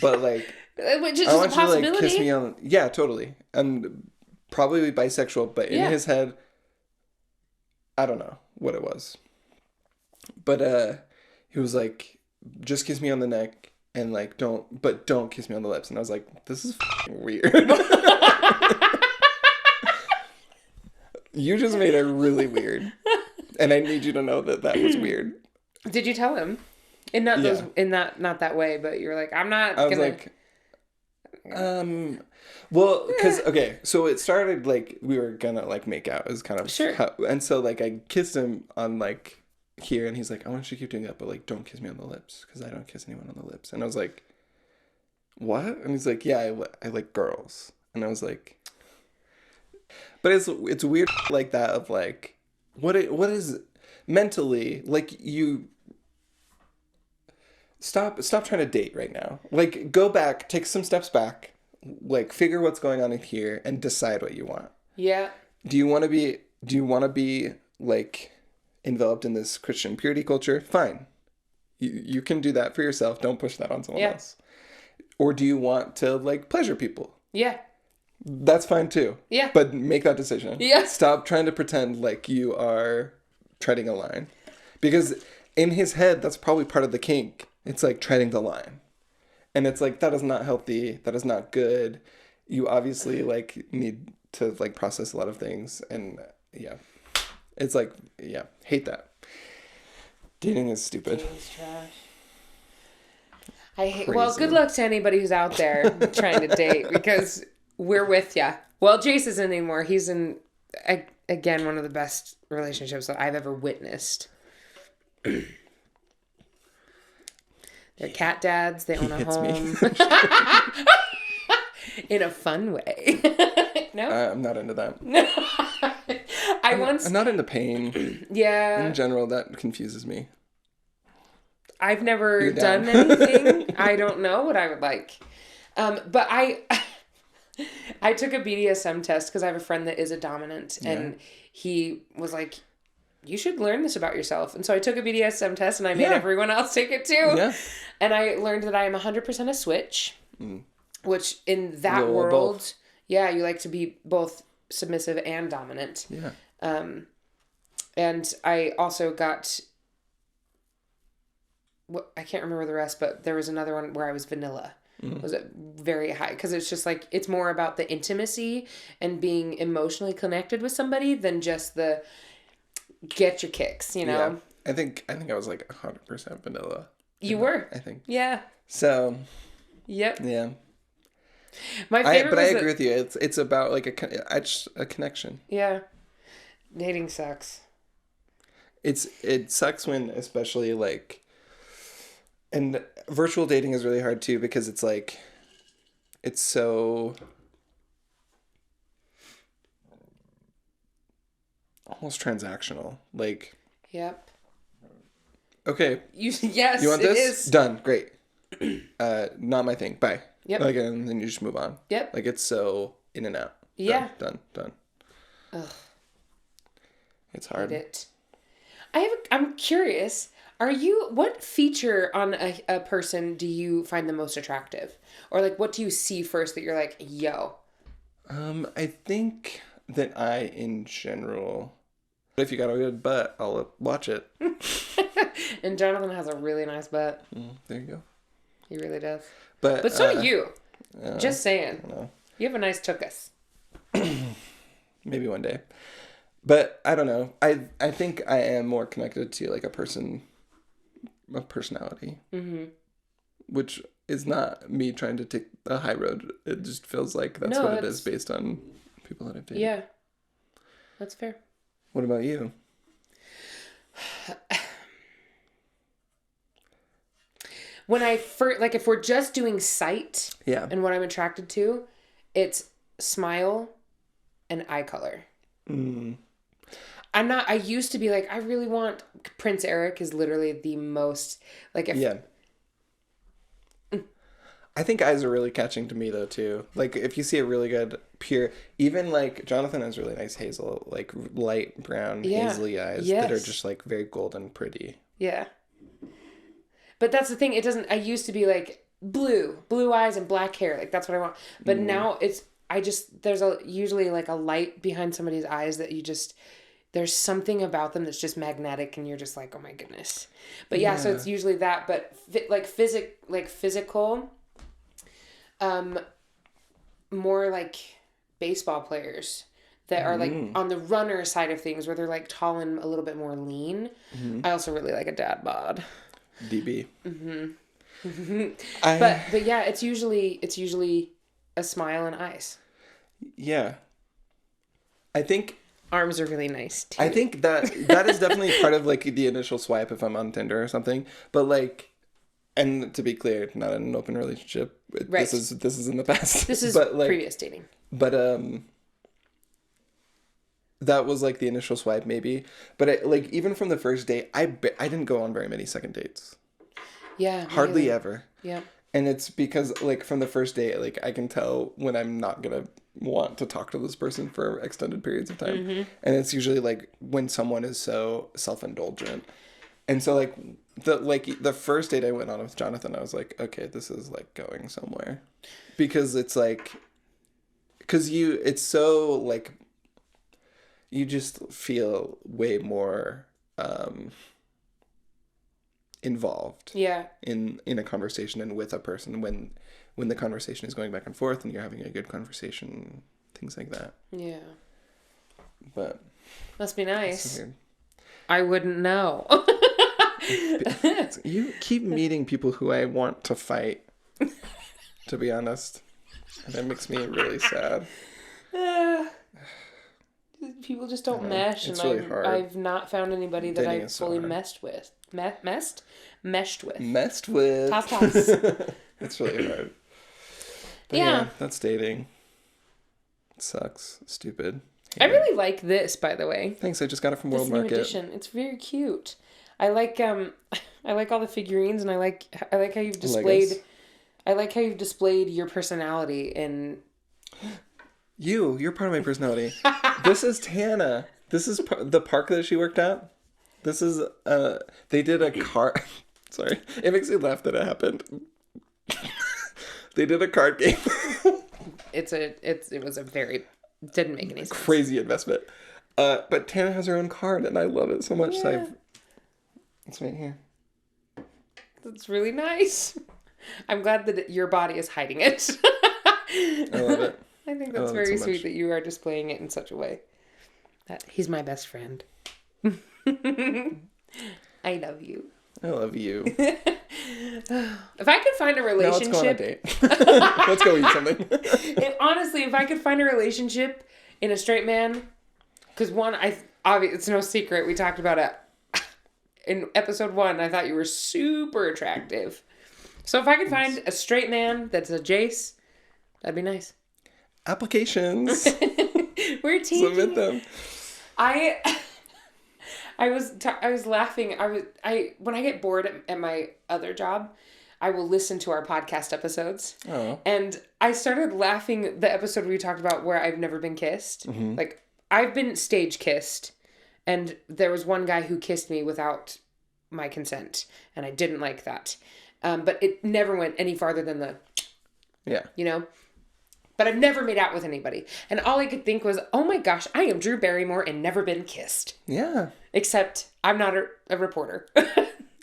but like,
which is
I
just
want
a
you to
possibility.
like kiss me on, yeah, totally. And probably bisexual, but in his head, I don't know what it was. But he was like, just kiss me on the neck and like don't kiss me on the lips. And I was like, this is weird. You just made it really weird. And I need you to know that was weird.
Did you tell him? Not that way, but you're like, I was
like, well, because, okay, so it started like we were gonna like make out. It was kind of and so like I kissed him on like here, and he's like, I want you to keep doing that, but like don't kiss me on the lips because I don't kiss anyone on the lips. And I was like, what? And he's like, yeah, I like girls. And I was like, but it's weird like that of like what is mentally like you stop trying to date right now. Like go back, take some steps back, like figure what's going on in here and decide what you want.
Yeah.
Do you want to be like enveloped in this Christian purity culture? Fine. You can do that for yourself. Don't push that on someone else. Or do you want to like pleasure people?
Yeah.
That's fine too.
Yeah.
But make that decision.
Yeah.
Stop trying to pretend like you are treading a line. Because in his head, that's probably part of the kink. It's like treading the line. And it's like, that is not healthy. That is not good. You obviously like need to like process a lot of things. And yeah. It's like, yeah, hate that. Dating is stupid.
Dating's trash. Well, good luck to anybody who's out there trying to date because we're with ya. Well, Jase isn't anymore. He's in, again, one of the best relationships that I've ever witnessed. They're cat dads. They own a home. In a fun way. No?
I'm not into that. I'm not into pain.
Yeah.
In general, that confuses me.
I've never done anything. I don't know what I would like. But I took a BDSM test because I have a friend that is a dominant. And he was like, you should learn this about yourself. And so I took a BDSM test and I made everyone else take it too. Yeah. And I learned that I am 100% a switch. Which in that world, you like to be both submissive and dominant.
Yeah.
And I also got, I can't remember the rest, but there was another one where I was vanilla. It was very high because it's just like, it's more about the intimacy and being emotionally connected with somebody than just the get your kicks, you know?
Yeah. I think I was like 100% vanilla.
You were.
I think.
Yeah.
So.
Yep.
Yeah.
My favorite
But I
was
agree with you. It's about like a connection.
Yeah. Dating sucks.
It sucks when, especially like, and virtual dating is really hard too, because it's like, it's so almost transactional. Like,
Yep.
okay,
Yes,
you want
it
this?
is.
Done. Great. Not my thing. Bye.
Yep.
Like, and then you just move on.
Yep.
Like, it's so in and out.
Yeah.
Done.
Ugh.
It's hard.
Hate it. I'm curious. What feature on a person do you find the most attractive? Or like, what do you see first that you're like, yo?
I think that in general, if you got a good butt, I'll watch it.
And Jonathan has a really nice butt.
There you go.
He really does.
But
so do you. Just saying.
No.
You have a nice tuchus.
Maybe one day. But I don't know. I think I am more connected to like a personality. Mm-hmm. Which is not me trying to take the high road. It just feels like that's what it is based on people that I've dated.
Yeah. That's fair.
What about you?
When if we're just doing sight,
yeah,
and what I'm attracted to, it's smile and eye color. I used to be like, I really want, Prince Eric is literally the most, like,
yeah. I think eyes are really catching to me though too. Like if you see a really good pure, even like Jonathan has really nice hazel, like light brown hazily eyes that are just like very golden pretty. Yeah.
But that's the thing. It doesn't. I used to be like blue eyes and black hair. Like that's what I want. But now there's usually like a light behind somebody's eyes that there's something about them that's just magnetic, and you're just like, oh my goodness. But so it's usually that. But physical, more like baseball players that are like on the runner side of things, where they're like tall and a little bit more lean. I also really like a dad bod.
DB.
But yeah, it's usually a smile and eyes.
Yeah. I think
arms are really nice too.
I think that is definitely part of like the initial swipe if I'm on Tinder or something. But like, and to be clear, not in an open relationship. Right. This is in the past.
This is previous dating.
But that was like the initial swipe maybe. But like even from the first date, I didn't go on very many second dates.
Yeah.
Hardly ever.
Yeah.
And it's because like from the first date, like I can tell when I'm not gonna want to talk to this person for extended periods of time. And it's usually like when someone is so self-indulgent. And so like the first date I went on with Jonathan, I was like, okay, this is like going somewhere. Because it's like, it's so like, you just feel way more involved in a conversation and with a person when the conversation is going back and forth and you're having a good conversation, things like that.
Yeah.
But
must be nice. I wouldn't know.
You keep meeting people who I want to fight, to be honest. And that makes me really sad.
People just don't mesh,
it's
and
really hard.
I've not found anybody that I've fully meshed with. Meshed with. Toss.
It's really hard. But yeah, that's dating. It sucks. Stupid.
I really like this, by the way.
Thanks. I just got it from World Market.
Edition. It's very cute. I like all the figurines, and I like how you've displayed. Legos. I like how you've displayed your personality in.
You're part of my personality. This is Tannah. This is the park that she worked at. This is they did a card. Sorry, it makes me laugh that it happened. They did a card game.
It was a very didn't make any sense.
Crazy investment. But Tannah has her own card, and I love it so much. Yeah. So it's right here.
That's really nice. I'm glad that your body is hiding it.
I love it.
I think that's very sweet that you are displaying it in such a way. He's my best friend. I love you.
I love you.
If I could find a
Now let's go on a
relationship,
date. Let's go eat something.
honestly, if I could find a relationship in a straight man, because one, it's no secret, we talked about it in episode 1. I thought you were super attractive. So if I could find a straight man that's a Jase, that'd be nice.
Applications.
We're teaching.
Submit them.
I was laughing. When I get bored at my other job, I will listen to our podcast episodes.
Oh.
And I started laughing the episode we talked about where I've never been kissed.
Mm-hmm.
Like, I've been stage kissed, and there was one guy who kissed me without my consent, and I didn't like that. But it never went any farther than the,
Yeah.
you know? But I've never made out with anybody. And all I could think was, oh my gosh, I am Drew Barrymore and never been kissed.
Yeah.
Except I'm not a reporter.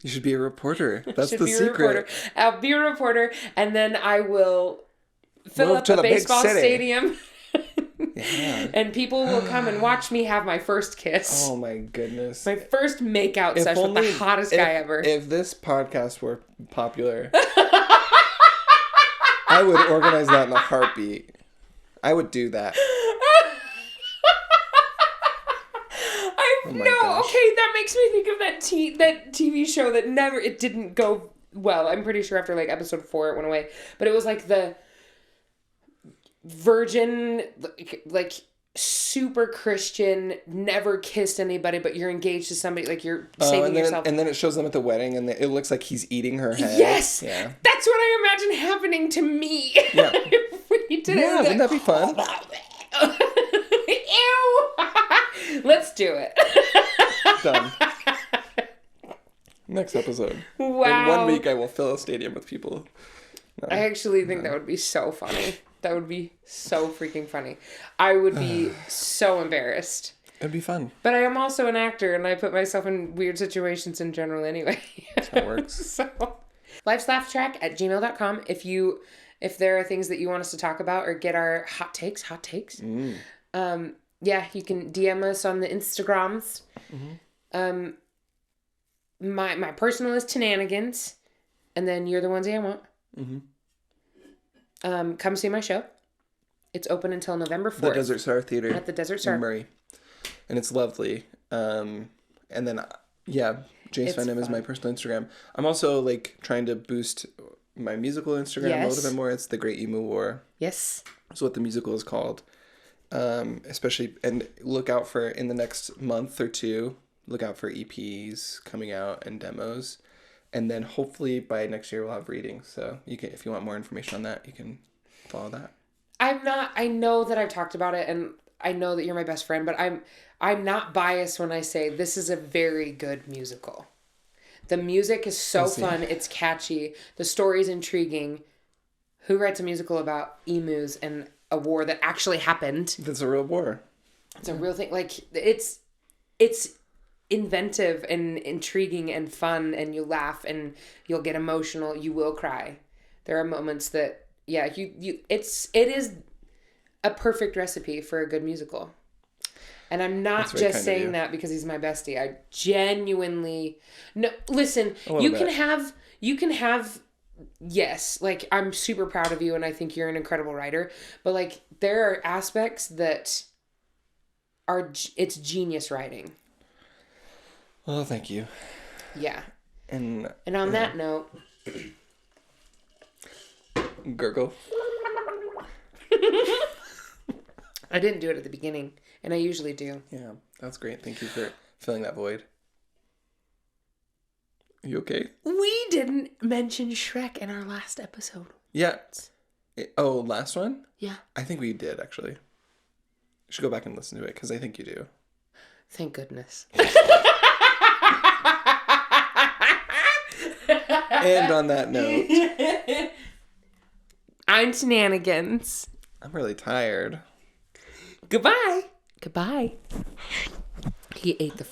You should be a reporter. That's the
be a
secret.
reporter. I'll be a reporter, and then I will fill
Move
up
to
a
the big
baseball
city.
stadium.
Yeah.
And people will come and watch me have my first kiss.
Oh my goodness.
My first makeout session with the hottest guy ever.
If this podcast were popular, I would organize that in a heartbeat. I would do that. Gosh.
Okay, that makes me think of that TV show that it didn't go well. I'm pretty sure after like episode 4 it went away. But it was like the virgin, like super Christian, never kissed anybody, but you're engaged to somebody, like you're saving yourself.
And then it shows them at the wedding, and it looks like he's eating her head.
Yes!
Yeah.
That's what I imagine happening to me.
Yeah.
If we did it.
Wouldn't that be fun?
Ew! Let's do it.
Done. Next episode.
Wow.
In 1 week, I will fill a stadium with people. No.
I actually think that would be so funny. That would be so freaking funny. I would be so embarrassed.
It'd be fun.
But I am also an actor, and I put myself in weird situations in general anyway.
That's how it works.
So, lifeslaughttrack@gmail.com if there are things that you want us to talk about or get our hot takes. Yeah, you can DM us on the Instagrams. Mm-hmm. My personal is Tannahigans, and then you're the ones I want. Mm-hmm. Come see my show. It's open until November 4th.
The Desert Star Theater.
At the Desert Star.
In Murray. And it's lovely. And then, Jase Venom is my personal Instagram. I'm also, like, trying to boost my musical Instagram a little bit more. It's The Great Emu War.
Yes.
That's what the musical is called. Especially, and look out for, in the next month or 2, look out for EPs coming out and demos. And then hopefully by next year we'll have readings. So you can, if you want more information on that, you can follow that.
I know that I've talked about it, and I know that you're my best friend, but I'm not biased when I say this is a very good musical. The music is so fun. It's catchy. The story's intriguing. Who writes a musical about emus and a war that actually happened?
That's a real war.
It's a real thing. Like, it's inventive and intriguing and fun, and you laugh and you'll get emotional. You will cry. There are moments that, it is a perfect recipe for a good musical. And I'm not just saying that because he's my bestie. I genuinely listen, you can have yes, like, I'm super proud of you and I think you're an incredible writer, but like, there are aspects that it's genius writing.
Well, thank you.
Yeah.
And
on that note,
gurgle.
I didn't do it at the beginning, and I usually do.
Yeah, that's great. Thank you for filling that void. Are you okay?
We didn't mention Shrek in our last episode.
Yeah. Last one?
Yeah.
I think we did, actually. You should go back and listen to it, because I think you do.
Thank goodness.
And on that note,
I'm Tannahigans.
I'm really tired.
Goodbye. He ate the